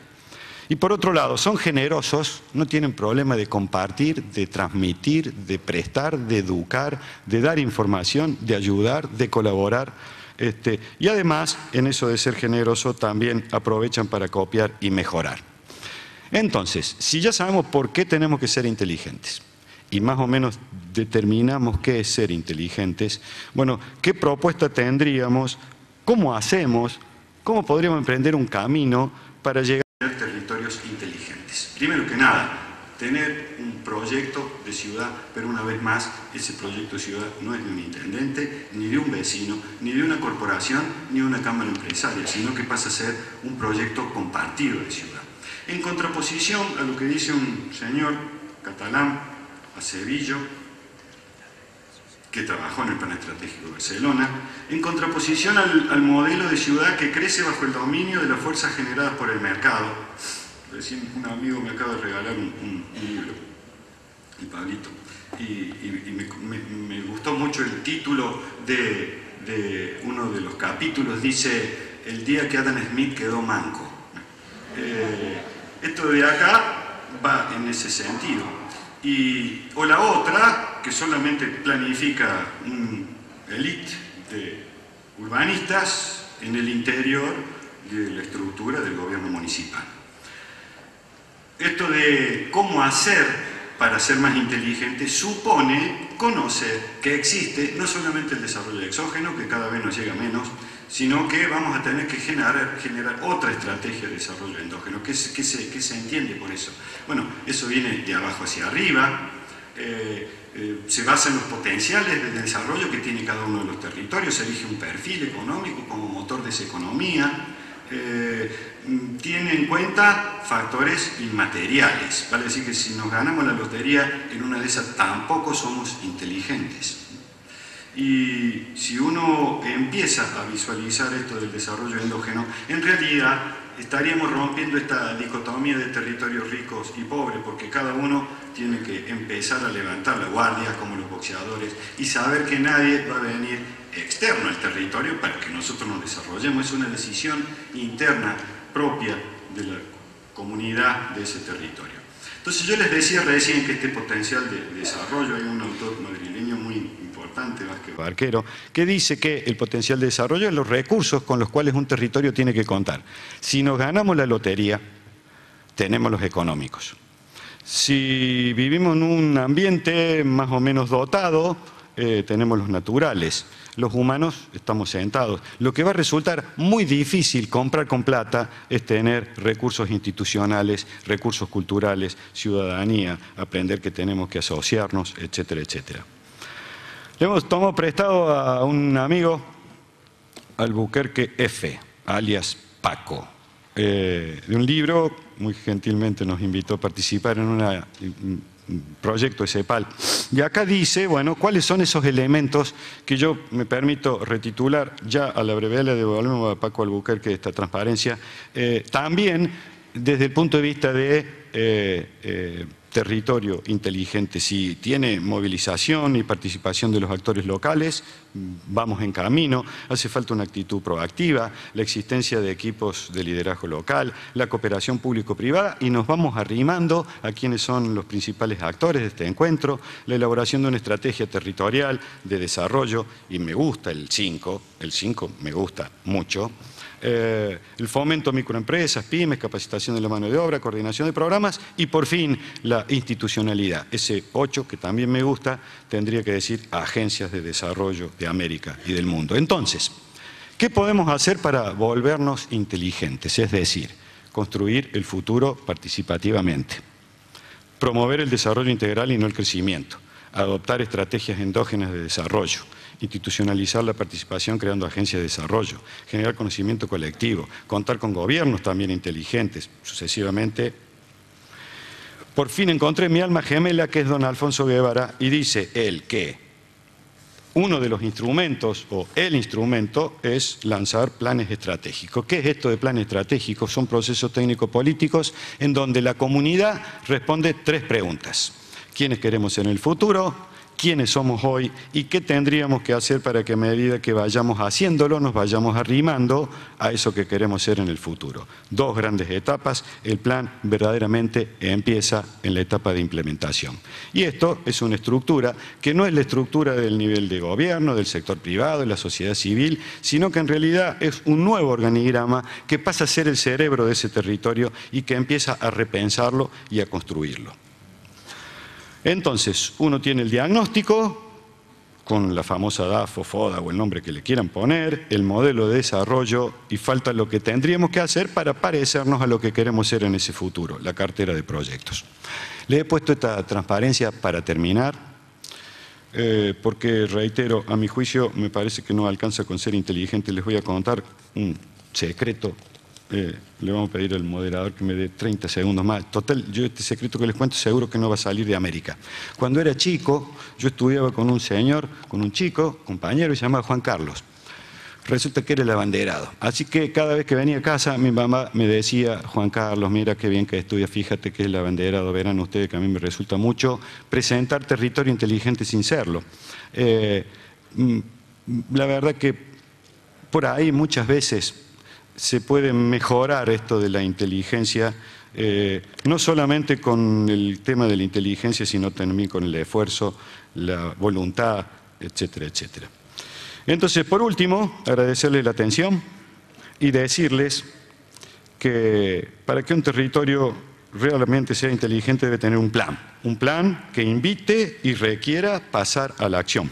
Y por otro lado, son generosos, no tienen problema de compartir, de transmitir, de prestar, de educar, de dar información, de ayudar, de colaborar. Y además, en eso de ser generoso, también aprovechan para copiar y mejorar. Entonces, si ya sabemos por qué tenemos que ser inteligentes y más o menos determinamos qué es ser inteligentes, bueno, ¿qué propuesta tendríamos? ¿Cómo hacemos? ¿Cómo podríamos emprender un camino para llegar a territorios inteligentes? Primero que nada, tener un proyecto de ciudad, pero una vez más, ese proyecto de ciudad no es de un intendente, ni de un vecino, ni de una corporación, ni de una cámara empresaria, sino que pasa a ser un proyecto compartido de ciudad. En contraposición a lo que dice un señor catalán, Acevillo, que trabajó en el Plan Estratégico de Barcelona, en contraposición al modelo de ciudad que crece bajo el dominio de las fuerzas generadas por el mercado. Recién un amigo me acaba de regalar un libro, el Pablito, y me gustó mucho el título de uno de los capítulos, dice, el día que Adam Smith quedó manco. Esto de acá va en ese sentido. O la otra, que solamente planifica un élite de urbanistas en el interior de la estructura del gobierno municipal. Esto de cómo hacer para ser más inteligente supone conocer que existe no solamente el desarrollo exógeno, que cada vez nos llega menos, sino que vamos a tener que generar otra estrategia de desarrollo endógeno. ¿Qué se entiende por eso? Bueno, eso viene de abajo hacia arriba, se basa en los potenciales de desarrollo que tiene cada uno de los territorios, se elige un perfil económico como motor de esa economía, tiene en cuenta factores inmateriales, vale decir que si nos ganamos la lotería en una de esas tampoco somos inteligentes. Y si uno empieza a visualizar esto del desarrollo endógeno, en realidad estaríamos rompiendo esta dicotomía de territorios ricos y pobres, porque cada uno tiene que empezar a levantar la guardia como los boxeadores y saber que nadie va a venir externo al territorio para que nosotros nos desarrollemos. Es una decisión interna propia de la comunidad de ese territorio. Entonces yo les decía recién que este potencial de desarrollo, hay un autor madrileño muy importante, Vázquez Barquero, que dice que el potencial de desarrollo es los recursos con los cuales un territorio tiene que contar. Si nos ganamos la lotería, tenemos los económicos. Si vivimos en un ambiente más o menos dotado, tenemos los naturales. Los humanos estamos sentados. Lo que va a resultar muy difícil comprar con plata es tener recursos institucionales, recursos culturales, ciudadanía, aprender que tenemos que asociarnos, etcétera, etcétera. Le hemos tomado prestado a un amigo, Albuquerque F., alias Paco, de un libro, muy gentilmente nos invitó a participar en un proyecto de CEPAL. Y acá dice, bueno, cuáles son esos elementos que yo me permito retitular, ya a la brevedad le devolvemos a Paco Albuquerque esta transparencia, también desde el punto de vista de territorio inteligente. Si tiene movilización y participación de los actores locales, vamos en camino. Hace falta una actitud proactiva, la existencia de equipos de liderazgo local, la cooperación público-privada, y nos vamos arrimando a quienes son los principales actores de este encuentro, la elaboración de una estrategia territorial de desarrollo, y me gusta el 5 me gusta mucho. El fomento a microempresas, pymes, capacitación de la mano de obra, coordinación de programas y por fin la institucionalidad. Ese 8 que también me gusta tendría que decir agencias de desarrollo de América y del mundo. Entonces, ¿qué podemos hacer para volvernos inteligentes? Es decir, construir el futuro participativamente, promover el desarrollo integral y no el crecimiento, adoptar estrategias endógenas de desarrollo, institucionalizar la participación creando agencias de desarrollo, generar conocimiento colectivo, contar con gobiernos también inteligentes, sucesivamente. Por fin encontré mi alma gemela, que es don Alfonso Guevara, y dice él que uno de los instrumentos, o el instrumento, es lanzar planes estratégicos. ¿Qué es esto de planes estratégicos? Son procesos técnico-políticos en donde la comunidad responde 3 preguntas. ¿Quiénes queremos ser en el futuro? ¿Quiénes somos hoy? ¿Y qué tendríamos que hacer para que a medida que vayamos haciéndolo nos vayamos arrimando a eso que queremos ser en el futuro? 2 grandes etapas. El plan verdaderamente empieza en la etapa de implementación. Y esto es una estructura que no es la estructura del nivel de gobierno, del sector privado, de la sociedad civil, sino que en realidad es un nuevo organigrama que pasa a ser el cerebro de ese territorio y que empieza a repensarlo y a construirlo. Entonces, uno tiene el diagnóstico, con la famosa DAFO, FODA o el nombre que le quieran poner, el modelo de desarrollo, y falta lo que tendríamos que hacer para parecernos a lo que queremos ser en ese futuro, la cartera de proyectos. Le he puesto esta transparencia para terminar, porque, reitero, a mi juicio me parece que no alcanza con ser inteligente. Les voy a contar un secreto. Le vamos a pedir al moderador que me dé 30 segundos más. Total, yo este secreto que les cuento seguro que no va a salir de América. Cuando era chico, yo estudiaba con un señor, con un chico, compañero, se llamaba Juan Carlos. Resulta que era el abanderado. Así que cada vez que venía a casa, mi mamá me decía, Juan Carlos, mira qué bien que estudia, fíjate que es el abanderado, verán ustedes que a mí me resulta mucho presentar territorio inteligente sin serlo. La verdad que por ahí muchas veces se puede mejorar esto de la inteligencia, no solamente con el tema de la inteligencia, sino también con el esfuerzo, la voluntad, etcétera, etcétera. Entonces, por último, agradecerles la atención y decirles que para que un territorio realmente sea inteligente debe tener un plan que invite y requiera pasar a la acción.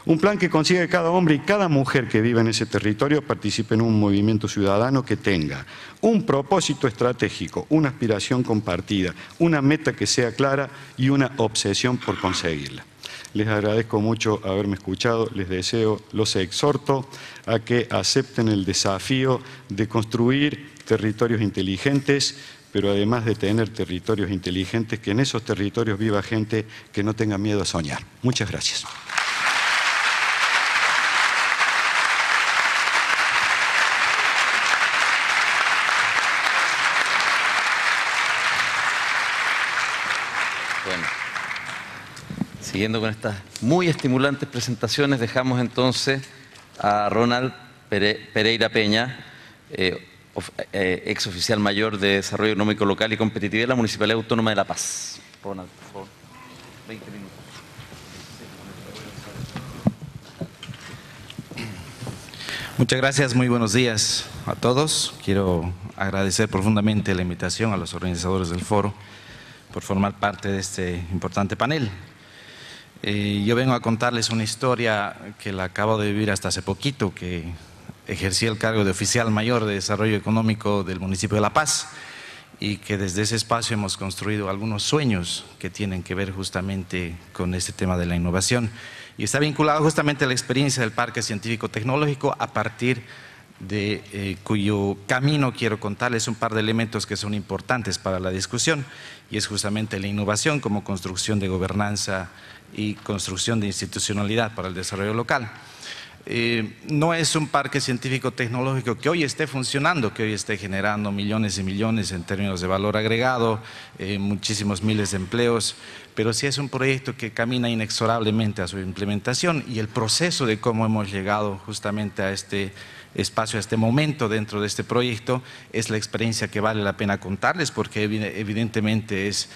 Un plan que consiga que cada hombre y cada mujer que viva en ese territorio participe en un movimiento ciudadano que tenga un propósito estratégico, una aspiración compartida, una meta que sea clara y una obsesión por conseguirla. Les agradezco mucho haberme escuchado, les deseo, los exhorto a que acepten el desafío de construir territorios inteligentes, pero además de tener territorios inteligentes, que en esos territorios viva gente que no tenga miedo a soñar. Muchas gracias. Bueno, siguiendo con estas muy estimulantes presentaciones, dejamos entonces a Ronald Pereira Peña, ex oficial mayor de Desarrollo Económico Local y Competitividad de la Municipalidad Autónoma de La Paz. Ronald, por favor, 20 minutos. Muchas gracias, muy buenos días a todos. Quiero agradecer profundamente la invitación a los organizadores del foro por formar parte de este importante panel. Yo vengo a contarles una historia que la acabo de vivir hasta hace poquito, que ejercí el cargo de oficial mayor de Desarrollo Económico del municipio de La Paz y que desde ese espacio hemos construido algunos sueños que tienen que ver justamente con este tema de la innovación. Y está vinculado justamente a la experiencia del Parque Científico Tecnológico, a partir de cuyo camino quiero contarles un par de elementos que son importantes para la discusión, y es justamente la innovación como construcción de gobernanza y construcción de institucionalidad para el desarrollo local. No es un parque científico tecnológico que hoy esté funcionando, que hoy esté generando millones y millones en términos de valor agregado, muchísimos miles de empleos, pero sí es un proyecto que camina inexorablemente a su implementación, y el proceso de cómo hemos llegado justamente a este espacio, a este momento dentro de este proyecto, es la experiencia que vale la pena contarles, porque evidentemente es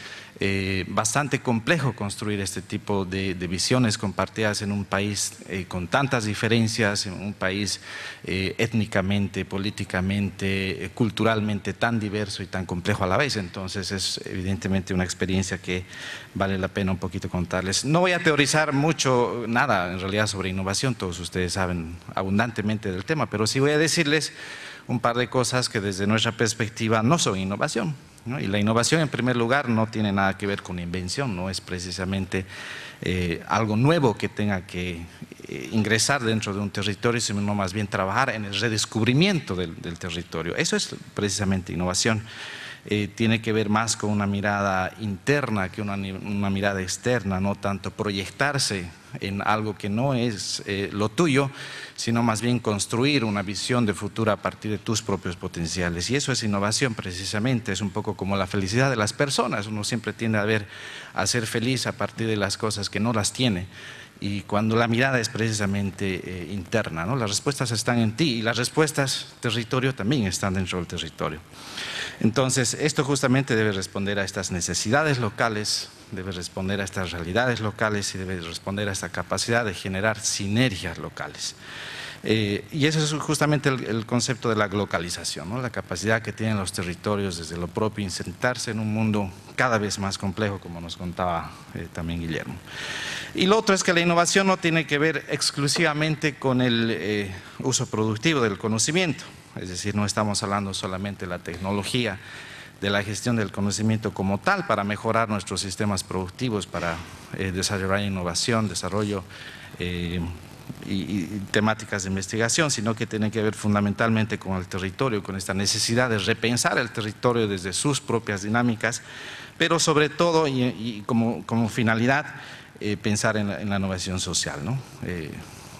bastante complejo construir este tipo de visiones compartidas en un país con tantas diferencias, en un país étnicamente, políticamente, culturalmente tan diverso y tan complejo a la vez. Entonces es evidentemente una experiencia que vale la pena un poquito contarles. No voy a teorizar mucho, nada en realidad sobre innovación, todos ustedes saben abundantemente del tema, pero sí voy a decirles un par de cosas que desde nuestra perspectiva no son innovación, ¿no? Y la innovación, en primer lugar, no tiene nada que ver con invención, no es precisamente algo nuevo que tenga que ingresar dentro de un territorio, sino más bien trabajar en el redescubrimiento del territorio. Eso es precisamente innovación. Tiene que ver más con una mirada interna que una mirada externa, no tanto proyectarse en algo que no es lo tuyo, sino más bien construir una visión de futuro a partir de tus propios potenciales. Y eso es innovación precisamente, es un poco como la felicidad de las personas. Uno siempre tiende a ser feliz a partir de las cosas que no las tiene. Y cuando la mirada es precisamente interna, ¿no? Las respuestas están en ti, y las respuestas territorio también están dentro del territorio. Entonces, esto justamente debe responder a estas necesidades locales, debe responder a estas realidades locales, y debe responder a esta capacidad de generar sinergias locales. Y eso es justamente el concepto de la globalización, ¿no? La capacidad que tienen los territorios desde lo propio, insertarse en un mundo cada vez más complejo, como nos contaba también Guillermo. Y lo otro es que la innovación no tiene que ver exclusivamente con el uso productivo del conocimiento. Es decir, no estamos hablando solamente de la tecnología, de la gestión del conocimiento como tal para mejorar nuestros sistemas productivos, para desarrollar innovación, desarrollo y temáticas de investigación, sino que tiene que ver fundamentalmente con el territorio, con esta necesidad de repensar el territorio desde sus propias dinámicas, pero sobre todo y como finalidad pensar en la innovación social, ¿no?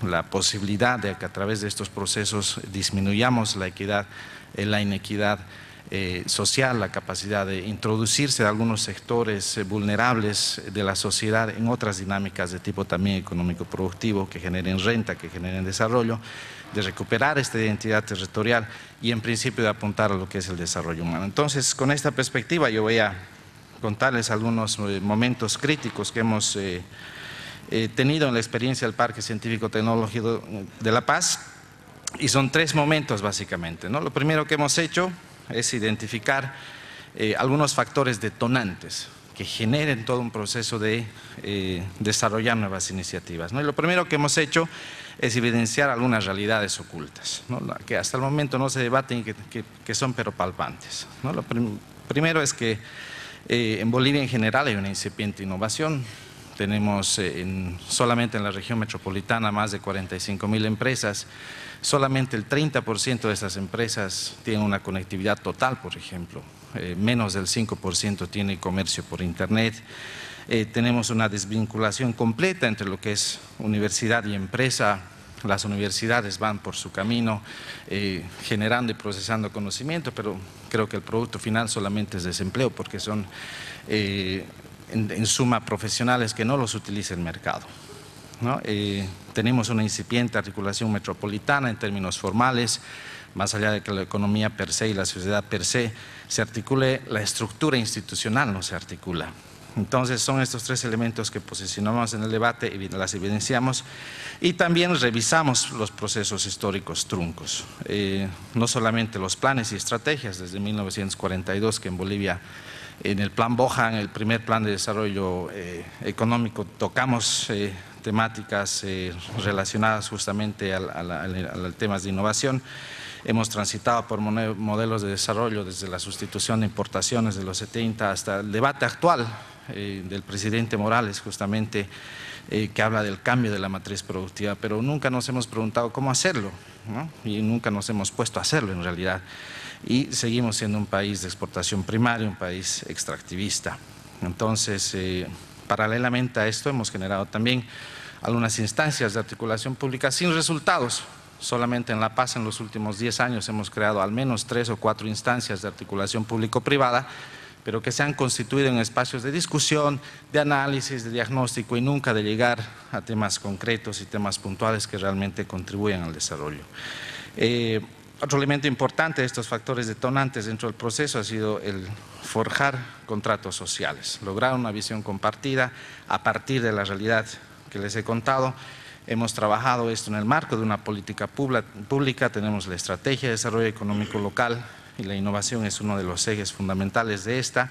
La posibilidad de que a través de estos procesos disminuyamos la equidad, la inequidad social, la capacidad de introducirse de algunos sectores vulnerables de la sociedad en otras dinámicas de tipo también económico productivo, que generen renta, que generen desarrollo, de recuperar esta identidad territorial y en principio de apuntar a lo que es el desarrollo humano. Entonces, con esta perspectiva yo voy a contarles algunos momentos críticos que hemos tenido en la experiencia del Parque Científico Tecnológico de La Paz, y son tres momentos básicamente, ¿no? Lo primero que hemos hecho es identificar algunos factores detonantes que generen todo un proceso de desarrollar nuevas iniciativas, ¿no? Y lo primero que hemos hecho es evidenciar algunas realidades ocultas, ¿no? Que hasta el momento no se debaten y que son pero palpantes, ¿no? Lo primero es que en Bolivia en general hay una incipiente innovación. Tenemos solamente en la región metropolitana más de 45.000 empresas. Solamente el 30% de estas empresas tienen una conectividad total, por ejemplo. Menos del 5% tiene comercio por internet. Tenemos una desvinculación completa entre lo que es universidad y empresa. Las universidades van por su camino, generando y procesando conocimiento, pero creo que el producto final solamente es desempleo, porque son en suma profesionales que no los utiliza el mercado, ¿no? Tenemos una incipiente articulación metropolitana en términos formales. Más allá de que la economía per se y la sociedad per se articule, la estructura institucional no se articula. Entonces son estos tres elementos que posicionamos en el debate y las evidenciamos, y también revisamos los procesos históricos truncos, no solamente los planes y estrategias desde 1942, que en Bolivia en el plan Bohan, el primer plan de desarrollo económico, tocamos temáticas relacionadas justamente al temas de innovación. Hemos transitado por modelos de desarrollo desde la sustitución de importaciones de los 70 hasta el debate actual del presidente Morales, justamente que habla del cambio de la matriz productiva, pero nunca nos hemos preguntado cómo hacerlo, ¿no? Y nunca nos hemos puesto a hacerlo en realidad. Y seguimos siendo un país de exportación primaria, un país extractivista. Entonces, paralelamente a esto hemos generado también algunas instancias de articulación pública sin resultados. Solamente en La Paz en los últimos 10 años hemos creado al menos 3 o 4 instancias de articulación público-privada, pero que se han constituido en espacios de discusión, de análisis, de diagnóstico y nunca de llegar a temas concretos y temas puntuales que realmente contribuyen al desarrollo. Otro elemento importante de estos factores detonantes dentro del proceso ha sido el forjar contratos sociales, lograr una visión compartida a partir de la realidad que les he contado. Hemos trabajado esto en el marco de una política pública, tenemos la estrategia de desarrollo económico local y la innovación es uno de los ejes fundamentales de esta.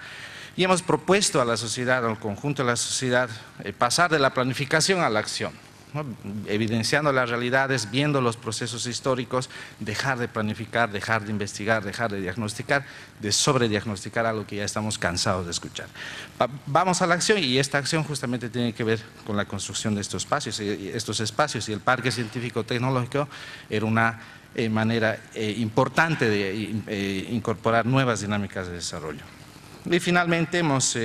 Y hemos propuesto a la sociedad, al conjunto de la sociedad, pasar de la planificación a la acción, ¿no? Evidenciando las realidades, viendo los procesos históricos, dejar de planificar, dejar de investigar, dejar de diagnosticar, de sobrediagnosticar algo que ya estamos cansados de escuchar. Vamos a la acción y esta acción justamente tiene que ver con la construcción de estos espacios y el Parque Científico Tecnológico era una manera importante de incorporar nuevas dinámicas de desarrollo. Y finalmente hemos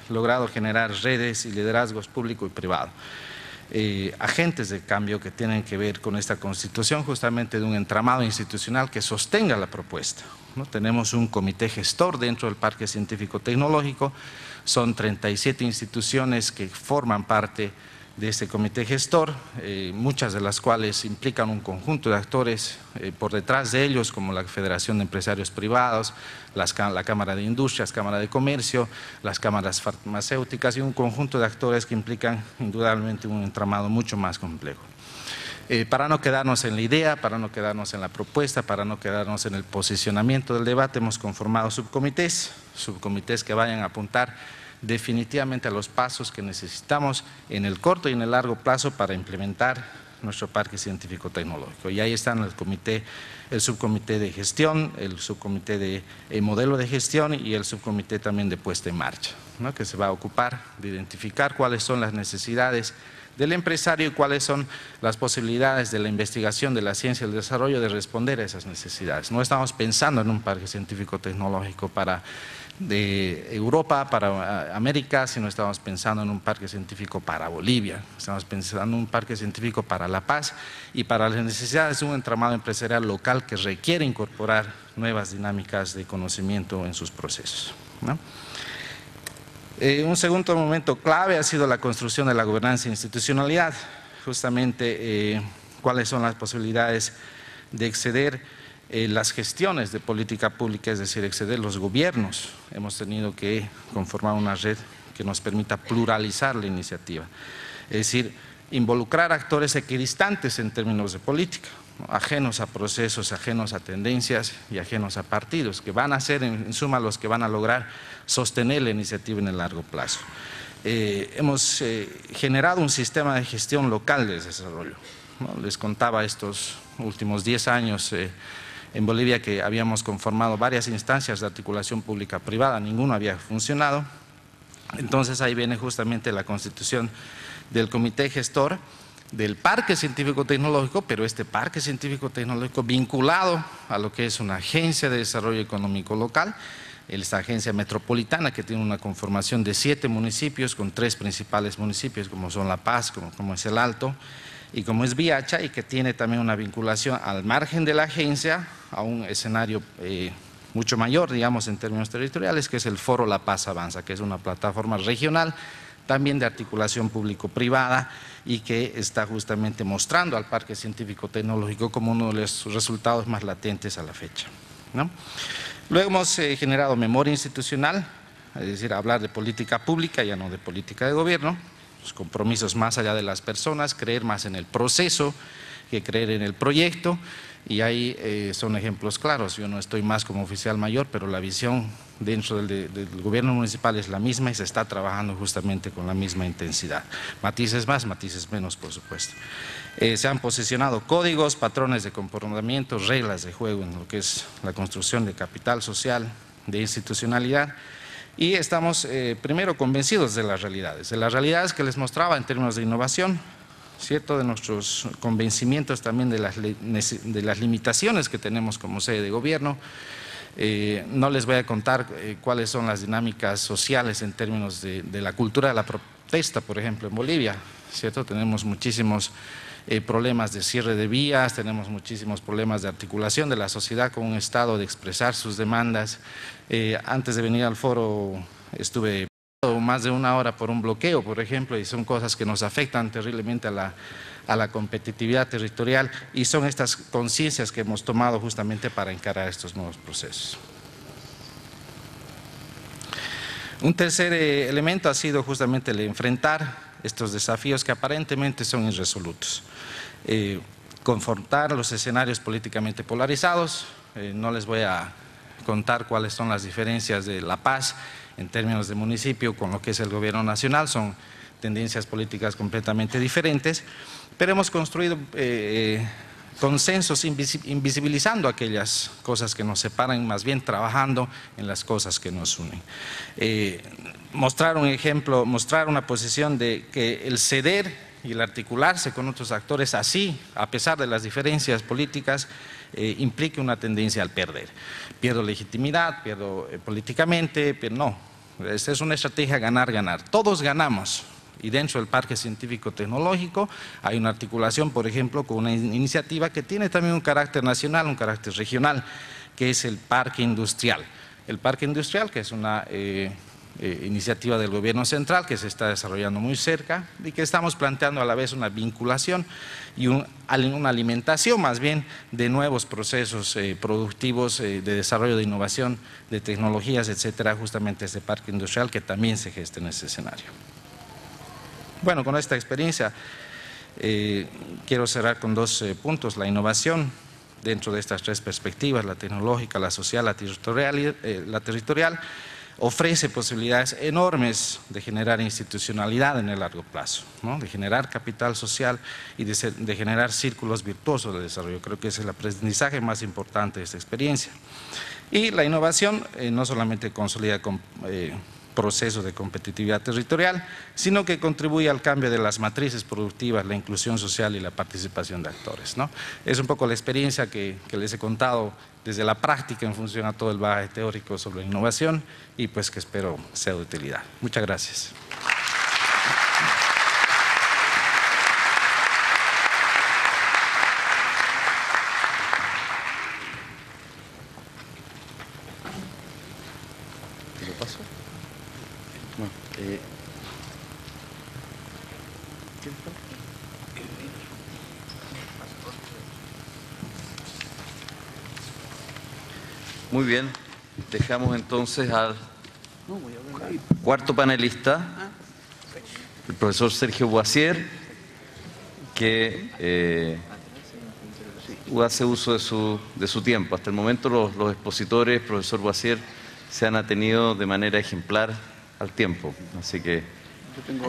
logrado generar redes y liderazgos público y privado. Agentes de cambio que tienen que ver con esta constitución justamente de un entramado institucional que sostenga la propuesta, ¿no? Tenemos un comité gestor dentro del Parque Científico Tecnológico, son 37 instituciones que forman parte de este comité gestor, muchas de las cuales implican un conjunto de actores por detrás de ellos, como la Federación de Empresarios Privados, la Cámara de Industrias, Cámara de Comercio, las cámaras farmacéuticas y un conjunto de actores que implican indudablemente un entramado mucho más complejo. Para no quedarnos en la idea, para no quedarnos en la propuesta, para no quedarnos en el posicionamiento del debate, hemos conformado subcomités que vayan a apuntar definitivamente a los pasos que necesitamos en el corto y en el largo plazo para implementar nuestro Parque Científico Tecnológico. Y ahí están el subcomité de gestión, el subcomité de modelo de gestión y el subcomité también de puesta en marcha, ¿no? Que se va a ocupar de identificar cuáles son las necesidades del empresario y cuáles son las posibilidades de la investigación, de la ciencia y el desarrollo de responder a esas necesidades. No estamos pensando en un Parque Científico Tecnológico de Europa, para América, sino estamos pensando en un parque científico para Bolivia, estamos pensando en un parque científico para La Paz y para las necesidades de un entramado empresarial local que requiere incorporar nuevas dinámicas de conocimiento en sus procesos, ¿no? Un segundo momento clave ha sido la construcción de la gobernanza e institucionalidad, justamente cuáles son las posibilidades de exceder las gestiones de política pública, es decir, exceder los gobiernos. Hemos tenido que conformar una red que nos permita pluralizar la iniciativa, es decir, involucrar actores equidistantes en términos de política, ¿no? Ajenos a procesos, ajenos a tendencias y ajenos a partidos, que van a ser en suma los que van a lograr sostener la iniciativa en el largo plazo. Hemos generado un sistema de gestión local de desarrollo, ¿no? Les contaba estos últimos 10 años en Bolivia que habíamos conformado varias instancias de articulación pública-privada, ninguno había funcionado. Entonces ahí viene justamente la constitución del comité gestor del Parque Científico Tecnológico, pero este Parque Científico Tecnológico vinculado a lo que es una agencia de desarrollo económico local, esta agencia metropolitana que tiene una conformación de 7 municipios con 3 principales municipios como son La Paz, como es El Alto y como es Viacha, y que tiene también una vinculación al margen de la agencia a un escenario mucho mayor, digamos, en términos territoriales, que es el Foro La Paz Avanza, que es una plataforma regional también de articulación público-privada y que está justamente mostrando al Parque Científico Tecnológico como uno de los resultados más latentes a la fecha, ¿no? Luego hemos generado memoria institucional, es decir, hablar de política pública, ya no de política de gobierno, los compromisos más allá de las personas, creer más en el proceso que creer en el proyecto, y ahí son ejemplos claros. Yo no estoy más como oficial mayor, pero la visión dentro del gobierno municipal es la misma y se está trabajando justamente con la misma intensidad. Matices más, matices menos, por supuesto. Se han posicionado códigos, patrones de comportamiento, reglas de juego en lo que es la construcción de capital social, de institucionalidad, Y estamos primero convencidos de las realidades que les mostraba en términos de innovación, ¿cierto? De nuestros convencimientos también de las limitaciones que tenemos como sede de gobierno. No les voy a contar cuáles son las dinámicas sociales en términos de la cultura de la protesta, por ejemplo, en Bolivia, ¿cierto? Tenemos muchísimos problemas de cierre de vías, tenemos muchísimos problemas de articulación de la sociedad con un estado de expresar sus demandas. Antes de venir al foro estuve más de 1 hora por un bloqueo, por ejemplo, y son cosas que nos afectan terriblemente a la competitividad territorial, y son estas conciencias que hemos tomado justamente para encarar estos nuevos procesos. Un tercer elemento ha sido justamente el enfrentar estos desafíos que aparentemente son irresolutos. Confrontar los escenarios políticamente polarizados. No les voy a contar cuáles son las diferencias de La Paz en términos de municipio con lo que es el gobierno nacional, son tendencias políticas completamente diferentes, pero hemos construido consensos invisibilizando aquellas cosas que nos separan, más bien trabajando en las cosas que nos unen. Mostrar un ejemplo, mostrar una posición de que el ceder y el articularse con otros actores así, a pesar de las diferencias políticas, implique una tendencia al perder. Pierdo legitimidad, pierdo políticamente, pero no. Esta es una estrategia ganar-ganar. Todos ganamos. Y dentro del Parque Científico Tecnológico hay una articulación, por ejemplo, con una iniciativa que tiene también un carácter nacional, un carácter regional, que es el Parque Industrial. El Parque Industrial, que es una iniciativa del gobierno central que se está desarrollando muy cerca y que estamos planteando a la vez una vinculación y una alimentación más bien de nuevos procesos productivos de desarrollo de innovación, de tecnologías, etcétera, justamente este Parque Industrial que también se gesta en ese escenario. Bueno, con esta experiencia quiero cerrar con 2 puntos. La innovación dentro de estas 3 perspectivas, la tecnológica, la social, la territorial, ofrece posibilidades enormes de generar institucionalidad en el largo plazo, ¿no? De generar capital social y de generar círculos virtuosos de desarrollo. Creo que ese es el aprendizaje más importante de esta experiencia. Y la innovación no solamente consolida procesos de competitividad territorial, sino que contribuye al cambio de las matrices productivas, la inclusión social y la participación de actores, ¿no? Es un poco la experiencia que les he contado desde la práctica en función a todo el bagaje teórico sobre la innovación y pues que espero sea de utilidad. Muchas gracias. ¿Te lo paso? Bueno, Muy bien, dejamos entonces al cuarto panelista, el profesor Sergio Boissier, que hace uso de su tiempo. Hasta el momento los expositores, profesor Boissier, se han atenido de manera ejemplar al tiempo, así que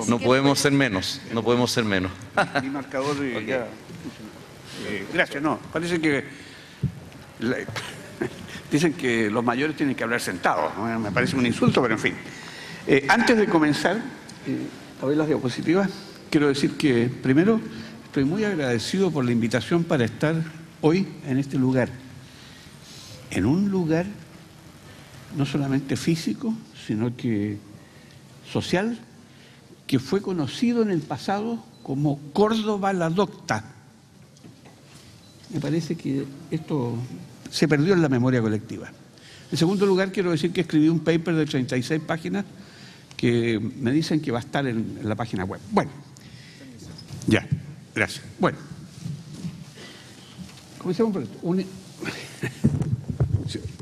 no podemos ser menos, no podemos ser menos. Mi marcador ya... gracias, no, parece que... dicen que los mayores tienen que hablar sentados, ¿no? Me parece un insulto, pero en fin. Antes de comenzar a ver las diapositivas, quiero decir que primero estoy muy agradecido por la invitación para estar hoy en este lugar. En un lugar no solamente físico, sino que social, que fue conocido en el pasado como Córdoba la Docta. Me parece que esto se perdió en la memoria colectiva. En segundo lugar, quiero decir que escribí un paper de 36 páginas que me dicen que va a estar en la página web. Bueno, ya, gracias. Bueno, comencemos por esto.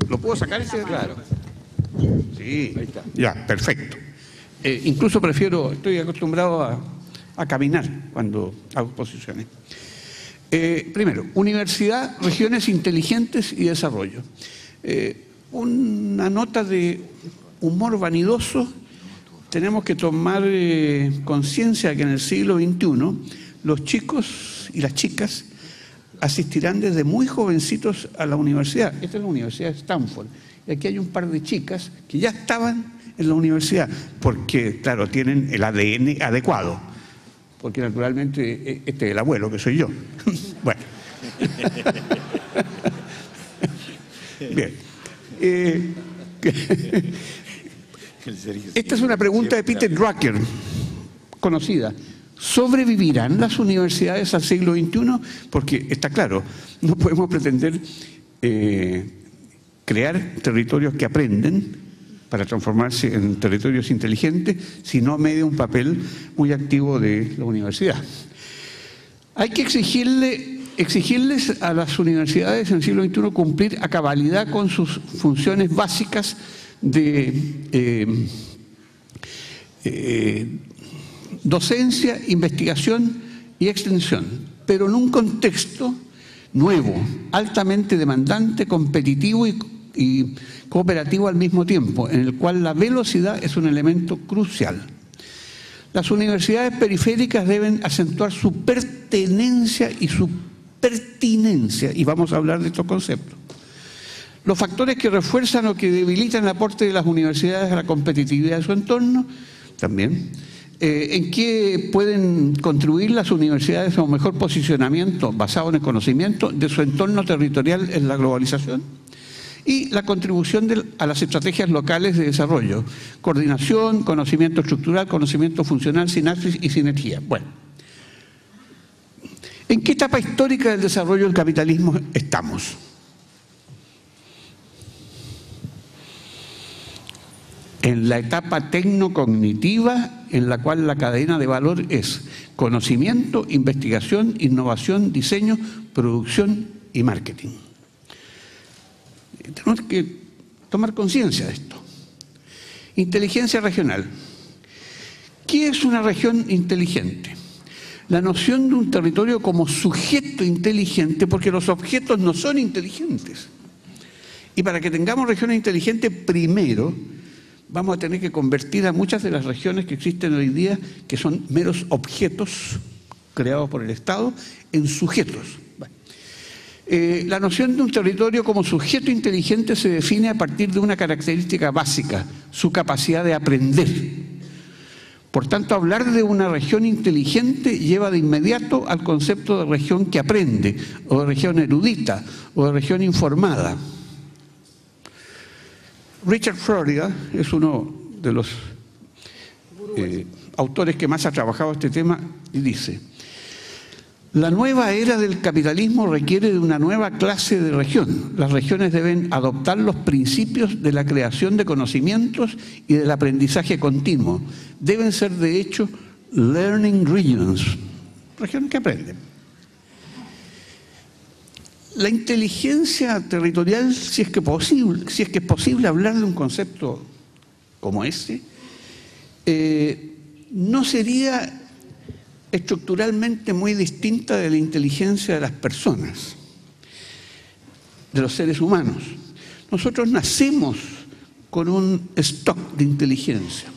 ¿Lo puedo sacar ese? Claro. Sí, ahí está. Ya, perfecto. Incluso estoy acostumbrado a caminar cuando hago exposiciones. Primero, Universidad, Regiones Inteligentes y Desarrollo. Una nota de humor vanidoso. Tenemos que tomar conciencia que en el siglo XXI los chicos y las chicas asistirán desde muy jovencitos a la universidad. Esta es la Universidad de Stanford. Y aquí hay un par de chicas que ya estaban en la universidad, porque, claro, tienen el ADN adecuado. Porque naturalmente este es el abuelo, que soy yo. Bueno. Bien. Esta es una pregunta de Peter Drucker, conocida. ¿Sobrevivirán las universidades al siglo XXI? Porque está claro, no podemos pretender crear territorios que aprenden para transformarse en territorios inteligentes si no media un papel muy activo de la universidad. Hay que exigirles a las universidades en el siglo XXI cumplir a cabalidad con sus funciones básicas de docencia, investigación y extensión, pero en un contexto nuevo, altamente demandante, competitivo y cooperativo al mismo tiempo, en el cual la velocidad es un elemento crucial. Las universidades periféricas deben acentuar su pertenencia y su pertinencia, y vamos a hablar de estos conceptos. Los factores que refuerzan o que debilitan el aporte de las universidades a la competitividad de su entorno, también. ¿En qué pueden contribuir las universidades a un mejor posicionamiento basado en el conocimiento de su entorno territorial en la globalización? Y la contribución a las estrategias locales de desarrollo, coordinación, conocimiento estructural, conocimiento funcional, sinapsis y sinergia. Bueno, ¿en qué etapa histórica del desarrollo del capitalismo estamos? En la etapa tecnocognitiva, en la cual la cadena de valor es conocimiento, investigación, innovación, diseño, producción y marketing. Tenemos que tomar conciencia de esto. Inteligencia regional. ¿Qué es una región inteligente? La noción de un territorio como sujeto inteligente, porque los objetos no son inteligentes. Y para que tengamos regiones inteligentes, primero vamos a tener que convertir a muchas de las regiones que existen hoy día, que son meros objetos creados por el Estado, en sujetos. La noción de un territorio como sujeto inteligente se define a partir de una característica básica, su capacidad de aprender. Por tanto, hablar de una región inteligente lleva de inmediato al concepto de región que aprende, o de región erudita, o de región informada. Richard Florida es uno de los autores que más ha trabajado este tema y dice: la nueva era del capitalismo requiere de una nueva clase de región. Las regiones deben adoptar los principios de la creación de conocimientos y del aprendizaje continuo. Deben ser, de hecho, learning regions, regiones que aprenden. La inteligencia territorial, si es que es posible hablar de un concepto como ese, no sería estructuralmente muy distinta de la inteligencia de las personas, de los seres humanos. Nosotros nacemos con un stock de inteligencia,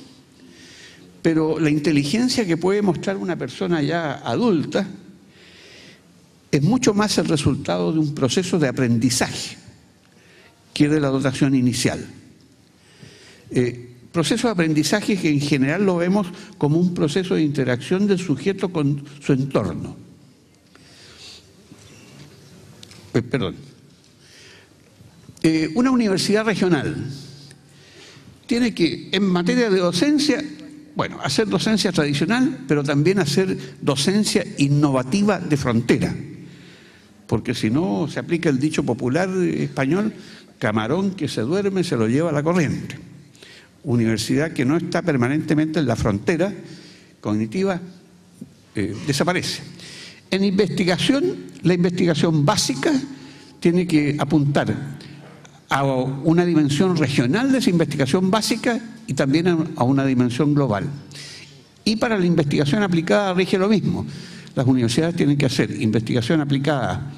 pero la inteligencia que puede mostrar una persona ya adulta es mucho más el resultado de un proceso de aprendizaje que de la dotación inicial. Proceso de aprendizaje que en general lo vemos como un proceso de interacción del sujeto con su entorno. Una universidad regional tiene que, en materia de docencia, bueno, hacer docencia tradicional, pero también hacer docencia innovativa de frontera. Porque si no, se aplica el dicho popular español: camarón que se duerme se lo lleva la corriente. Universidad que no está permanentemente en la frontera cognitiva desaparece. En investigación, la investigación básica tiene que apuntar a una dimensión regional de esa investigación básica y también a una dimensión global. Y para la investigación aplicada rige lo mismo. Las universidades tienen que hacer investigación aplicada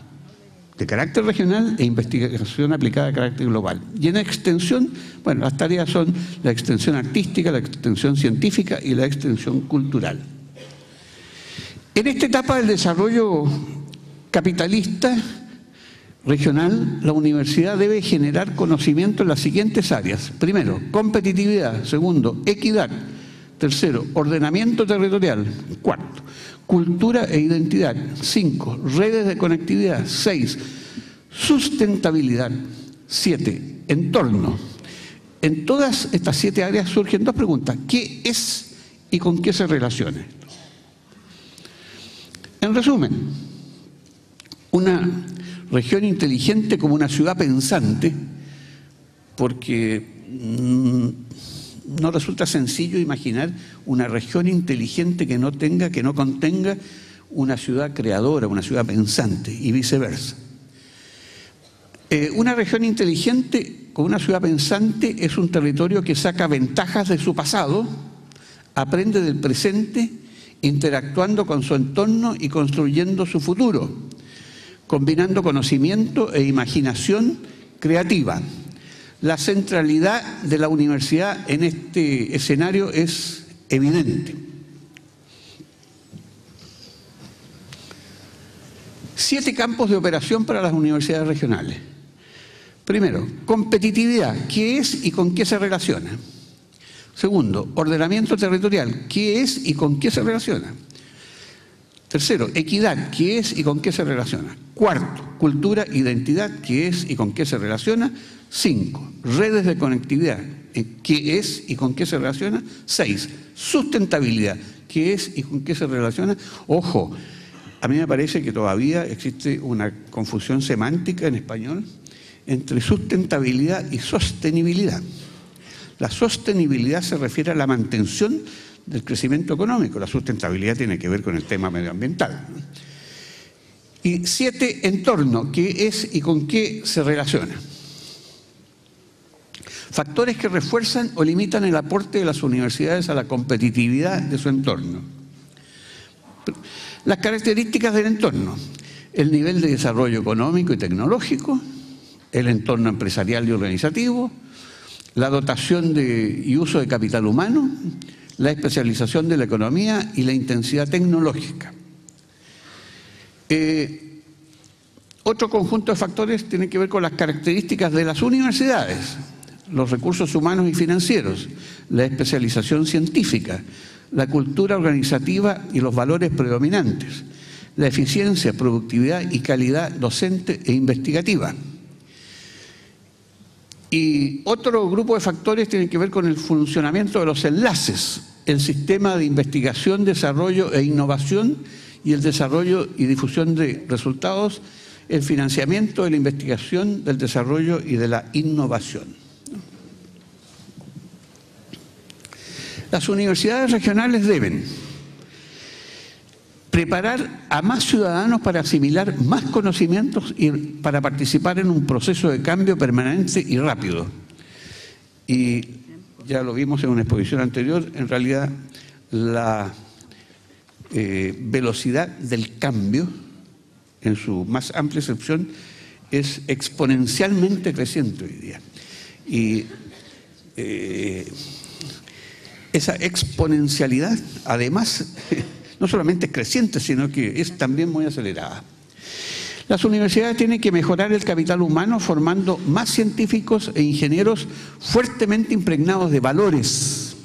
de carácter regional e investigación aplicada de carácter global. Y en extensión, bueno, las tareas son la extensión artística, la extensión científica y la extensión cultural. En esta etapa del desarrollo capitalista regional, la universidad debe generar conocimiento en las siguientes áreas. Primero, competitividad. Segundo, equidad. Tercero, ordenamiento territorial. Cuarto, cultura e identidad. 5, redes de conectividad. 6, sustentabilidad. 7, entorno. En todas estas 7 áreas surgen 2 preguntas. ¿Qué es y con qué se relaciona? En resumen, una región inteligente como una ciudad pensante, porque no resulta sencillo imaginar una región inteligente que no contenga una ciudad creadora, una ciudad pensante, y viceversa. Una región inteligente con una ciudad pensante es un territorio que saca ventajas de su pasado, aprende del presente, interactuando con su entorno y construyendo su futuro, combinando conocimiento e imaginación creativa. La centralidad de la universidad en este escenario es evidente. 7 campos de operación para las universidades regionales. Primero, competitividad. ¿Qué es y con qué se relaciona? Segundo, ordenamiento territorial. ¿Qué es y con qué se relaciona? Tercero, equidad. ¿Qué es y con qué se relaciona? Cuarto, cultura, identidad. ¿Qué es y con qué se relaciona? 5, redes de conectividad. ¿Qué es y con qué se relaciona? 6, sustentabilidad. ¿Qué es y con qué se relaciona? Ojo, a mí me parece que todavía existe una confusión semántica en español entre sustentabilidad y sostenibilidad. La sostenibilidad se refiere a la mantención del crecimiento económico. La sustentabilidad tiene que ver con el tema medioambiental. Y 7, entorno. ¿Qué es y con qué se relaciona? Factores que refuerzan o limitan el aporte de las universidades a la competitividad de su entorno. Las características del entorno: el nivel de desarrollo económico y tecnológico, el entorno empresarial y organizativo, la dotación y uso de capital humano, la especialización de la economía y la intensidad tecnológica. Otro conjunto de factores tiene que ver con las características de las universidades: los recursos humanos y financieros, la especialización científica, la cultura organizativa y los valores predominantes, la eficiencia, productividad y calidad docente e investigativa. Y otro grupo de factores tiene que ver con el funcionamiento de los enlaces, el sistema de investigación, desarrollo e innovación y el desarrollo y difusión de resultados, el financiamiento de la investigación, del desarrollo y de la innovación. Las universidades regionales deben preparar a más ciudadanos para asimilar más conocimientos y para participar en un proceso de cambio permanente y rápido. Y ya lo vimos en una exposición anterior, en realidad la velocidad del cambio, en su más amplia excepción, es exponencialmente creciente hoy día. Y esa exponencialidad, además, no solamente es creciente, sino que es también muy acelerada. Las universidades tienen que mejorar el capital humano formando más científicos e ingenieros fuertemente impregnados de valores.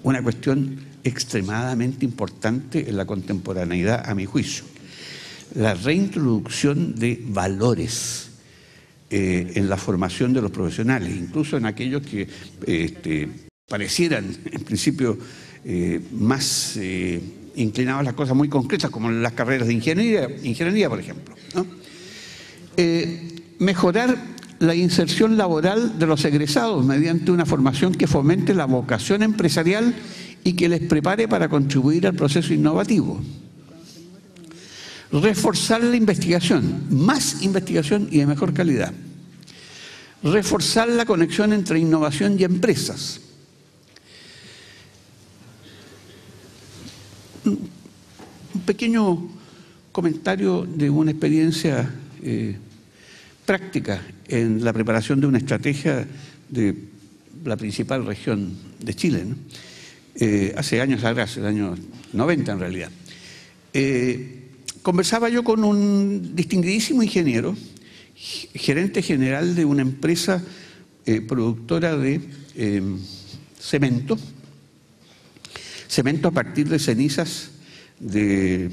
Una cuestión extremadamente importante en la contemporaneidad, a mi juicio. La reintroducción de valores en la formación de los profesionales, incluso en aquellos que parecieran, en principio, más inclinados a las cosas muy concretas, como en las carreras de ingeniería, por ejemplo, ¿no? Mejorar la inserción laboral de los egresados mediante una formación que fomente la vocación empresarial y que les prepare para contribuir al proceso innovativo. Reforzar la investigación, más investigación y de mejor calidad. Reforzar la conexión entre innovación y empresas. Un pequeño comentario de una experiencia práctica en la preparación de una estrategia de la principal región de Chile, ¿no? Hace años atrás, el año 90 en realidad. conversaba yo con un distinguidísimo ingeniero, gerente general de una empresa productora de cemento a partir de cenizas de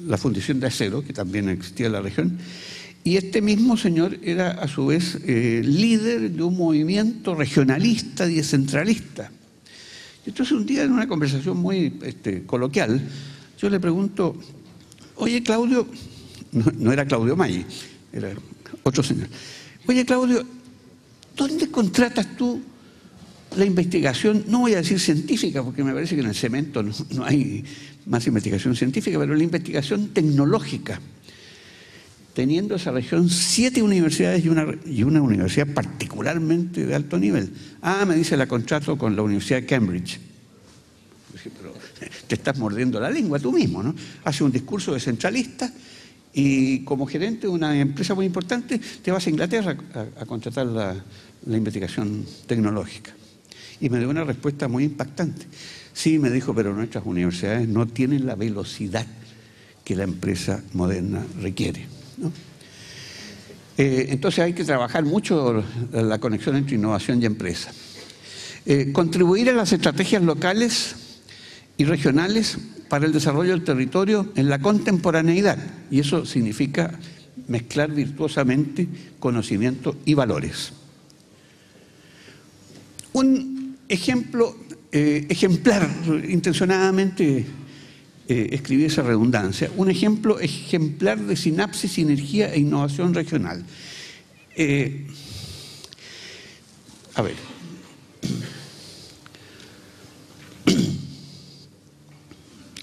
la fundición de acero, que también existía en la región, y este mismo señor era a su vez líder de un movimiento regionalista y descentralista. Entonces un día en una conversación muy coloquial, yo le pregunto, oye Claudio, no era Claudio Maggi, era otro señor, oye Claudio, ¿dónde contratas tú la investigación? No voy a decir científica, porque me parece que en el cemento no hay más investigación científica, pero la investigación tecnológica, teniendo esa región 7 universidades y una universidad particularmente de alto nivel. Ah, me dice, la contrato con la Universidad de Cambridge. Pero te estás mordiendo la lengua tú mismo, ¿no? Hace un discurso descentralista y como gerente de una empresa muy importante te vas a Inglaterra a contratar la investigación tecnológica. Y me dio una respuesta muy impactante. Sí, me dijo, pero nuestras universidades no tienen la velocidad que la empresa moderna requiere, ¿no? Entonces hay que trabajar mucho la conexión entre innovación y empresa. Contribuir a las estrategias locales y regionales para el desarrollo del territorio en la contemporaneidad, y eso significa mezclar virtuosamente conocimiento y valores. Un ejemplo ejemplar, intencionadamente escribí esa redundancia, un ejemplo ejemplar de sinapsis, sinergia e innovación regional. A ver.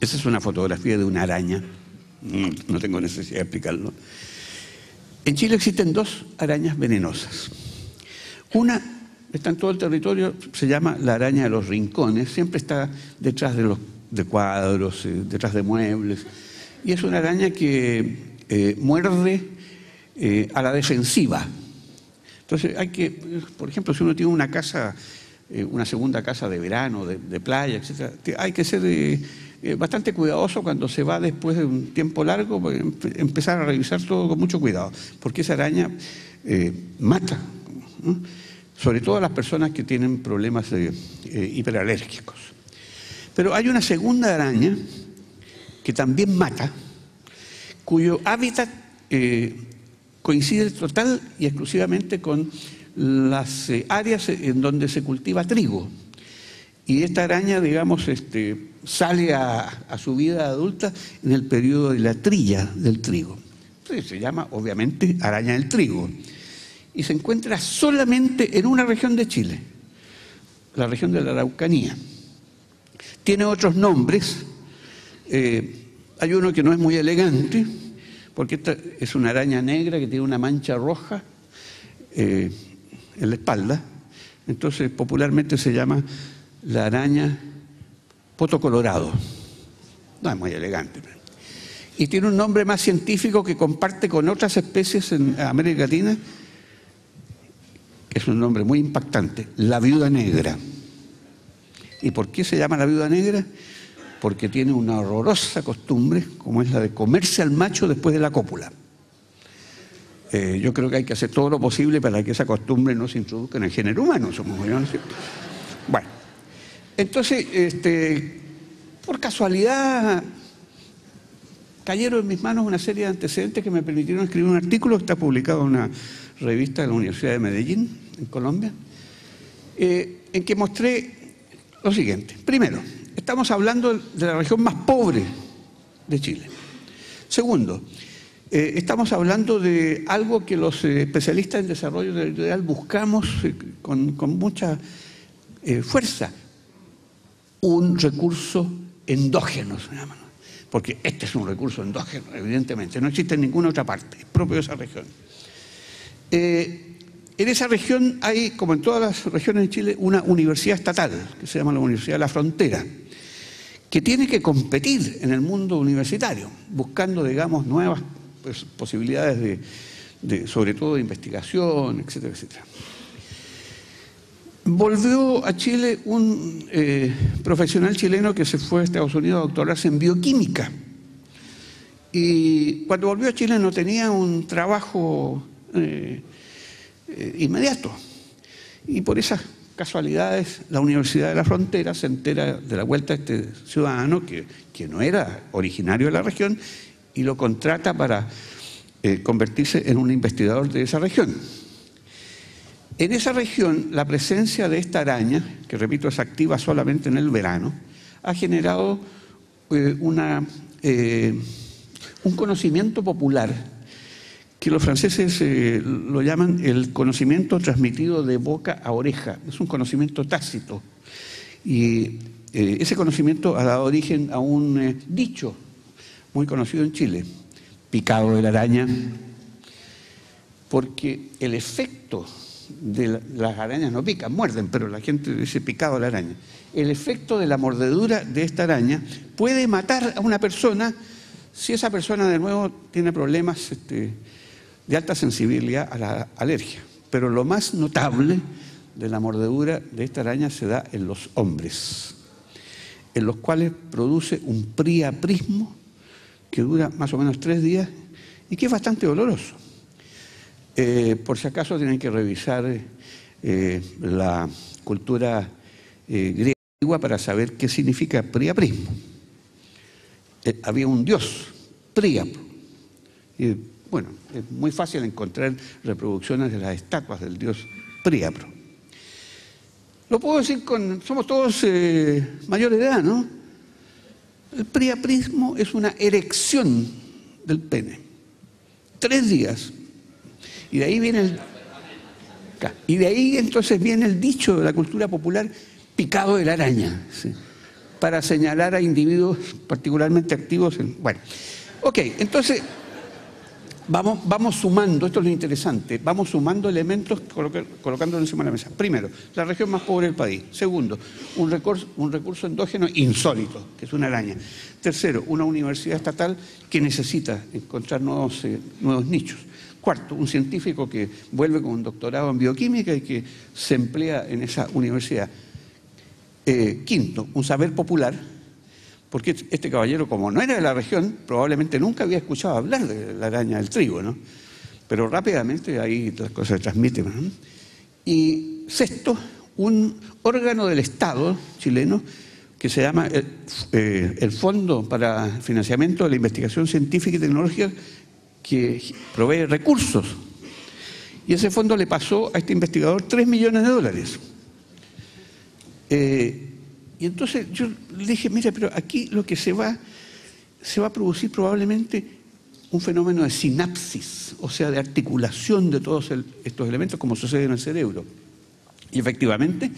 Esa es una fotografía de una araña, no tengo necesidad de explicarlo. En Chile existen 2 arañas venenosas. Una está en todo el territorio, se llama la araña de los rincones, siempre está detrás de cuadros, detrás de muebles, y es una araña que muerde a la defensiva. Entonces hay que, por ejemplo, si uno tiene una casa, una segunda casa de verano, de playa, etcétera, hay que ser bastante cuidadoso cuando se va después de un tiempo largo, empezar a revisar todo con mucho cuidado, porque esa araña mata, ¿no? Sobre todo a las personas que tienen problemas hiperalérgicos. Pero hay una segunda araña que también mata, cuyo hábitat coincide total y exclusivamente con las áreas en donde se cultiva trigo. Y esta araña, digamos, sale a su vida adulta en el periodo de la trilla del trigo. Entonces se llama, obviamente, araña del trigo. Y se encuentra solamente en una región de Chile, la región de la Araucanía. Tiene otros nombres. Hay uno que no es muy elegante, porque esta es una araña negra que tiene una mancha roja en la espalda. Entonces, popularmente se llama la araña poto colorado. No es muy elegante. Y tiene un nombre más científico que comparte con otras especies en América Latina. Es un nombre muy impactante, la viuda negra. ¿Y por qué se llama la viuda negra? Porque tiene una horrorosa costumbre, como es la de comerse al macho después de la cópula. Yo creo que hay que hacer todo lo posible para que esa costumbre no se introduzca en el género humano, supongo yo, ¿no es cierto? Bueno, entonces, por casualidad, cayeron en mis manos una serie de antecedentes que me permitieron escribir un artículo que está publicado en una revista de la Universidad de Medellín, en Colombia, en que mostré lo siguiente. Primero, estamos hablando de la región más pobre de Chile. Segundo, estamos hablando de algo que los especialistas en desarrollo territorial buscamos con mucha fuerza, un recurso endógeno, se llama, ¿no? Porque este es un recurso endógeno, evidentemente, no existe en ninguna otra parte, es propio de esa región. En esa región hay, como en todas las regiones de Chile, una universidad estatal, que se llama la Universidad de la Frontera, que tiene que competir en el mundo universitario, buscando, digamos, nuevas posibilidades sobre todo de investigación, etcétera, etcétera. Volvió a Chile un profesional chileno que se fue a Estados Unidos a doctorarse en bioquímica Y cuando volvió a Chile no tenía un trabajo inmediato. Y por esas casualidades, la Universidad de la Frontera se entera de la vuelta de este ciudadano que no era originario de la región y lo contrata para convertirse en un investigador de esa región. En esa región, la presencia de esta araña, que repito es activa solamente en el verano, ha generado un conocimiento popular que los franceses lo llaman el conocimiento transmitido de boca a oreja. Es un conocimiento tácito. Y ese conocimiento ha dado origen a un dicho muy conocido en Chile: picado de la araña, porque el efecto de las arañas no pican, muerden, pero la gente dice picado de la araña. El efecto de la mordedura de esta araña puede matar a una persona si esa persona de nuevo tiene problemas de alta sensibilidad a la alergia. Pero lo más notable de la mordedura de esta araña se da en los hombres, en los cuales produce un priaprismo que dura más o menos 3 días y que es bastante doloroso. Por si acaso tienen que revisar la cultura griega para saber qué significa priaprismo. Había un dios, Príapo. Bueno, es muy fácil encontrar reproducciones de las estatuas del dios Príapo. Lo puedo decir somos todos mayores de edad, ¿no? El priaprismo es una erección del pene. 3 días. Y de ahí entonces viene el dicho de la cultura popular, picado de la araña, ¿sí? Para señalar a individuos particularmente activos. Bueno, ok, entonces vamos sumando, esto es lo interesante, vamos sumando elementos colocándolos encima de la mesa. Primero, la región más pobre del país. Segundo, un recurso endógeno insólito, que es una araña. Tercero, una universidad estatal que necesita encontrar nuevos nichos. Cuarto, un científico que vuelve con un doctorado en bioquímica y que se emplea en esa universidad. Quinto, un saber popular, porque este caballero, como no era de la región, probablemente nunca había escuchado hablar de la araña del trigo, ¿no? Pero rápidamente ahí las cosas se transmiten, ¿no? Y sexto, un órgano del Estado chileno que se llama el Fondo para Financiamiento de la Investigación Científica y Tecnológica, que provee recursos. Y ese fondo le pasó a este investigador $3 millones. Y entonces yo le dije, mira, pero aquí lo que se va a producir probablemente un fenómeno de sinapsis, o sea, de articulación de todos estos elementos, como sucede en el cerebro. Y efectivamente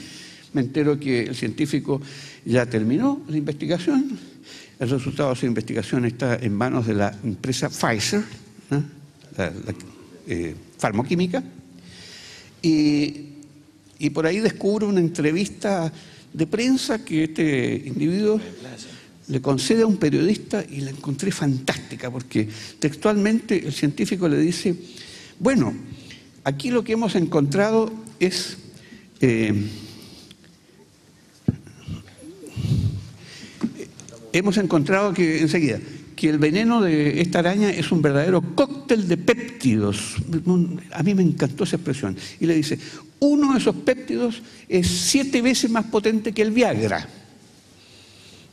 me entero que el científico ya terminó la investigación. El resultado de esa investigación está en manos de la empresa Pfizer, ¿no? la farmoquímica, y por ahí descubro una entrevista de prensa que este individuo le concede a un periodista y la encontré fantástica, porque textualmente el científico le dice, bueno, aquí lo que hemos encontrado es hemos encontrado que enseguida que el veneno de esta araña es un verdadero cóctel de péptidos. A mí me encantó esa expresión. Y le dice, uno de esos péptidos es 7 veces más potente que el Viagra.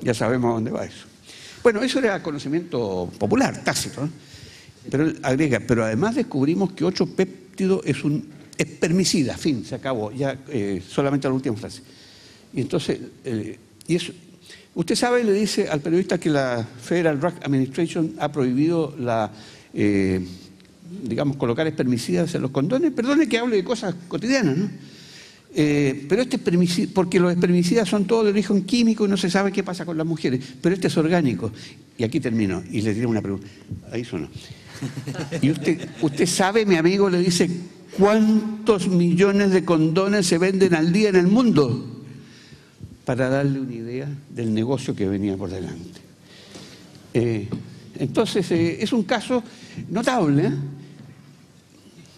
Ya sabemos a dónde va eso. Bueno, eso era conocimiento popular, tácito, ¿no? Pero él agrega, pero además descubrimos que otro péptido es espermicida, fin, se acabó, ya solamente la última frase. Y entonces, usted sabe, le dice al periodista que la Federal Drug Administration ha prohibido digamos, colocar espermicidas en los condones. Perdone que hable de cosas cotidianas, ¿no? Pero este espermicida, porque los espermicidas son todos de origen químico y no se sabe qué pasa con las mujeres, pero este es orgánico. Y aquí termino, y le diré una pregunta. Ahí sonó. Y usted sabe, mi amigo, le dice, ¿cuántos millones de condones se venden al día en el mundo? Para darle una idea del negocio que venía por delante. Entonces, es un caso notable, ¿eh?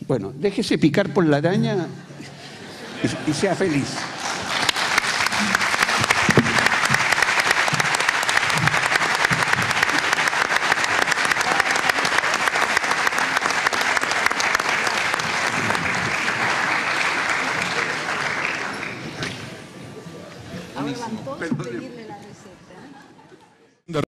Bueno, déjese picar por la araña y sea feliz. estaban todos Perdón. pedirle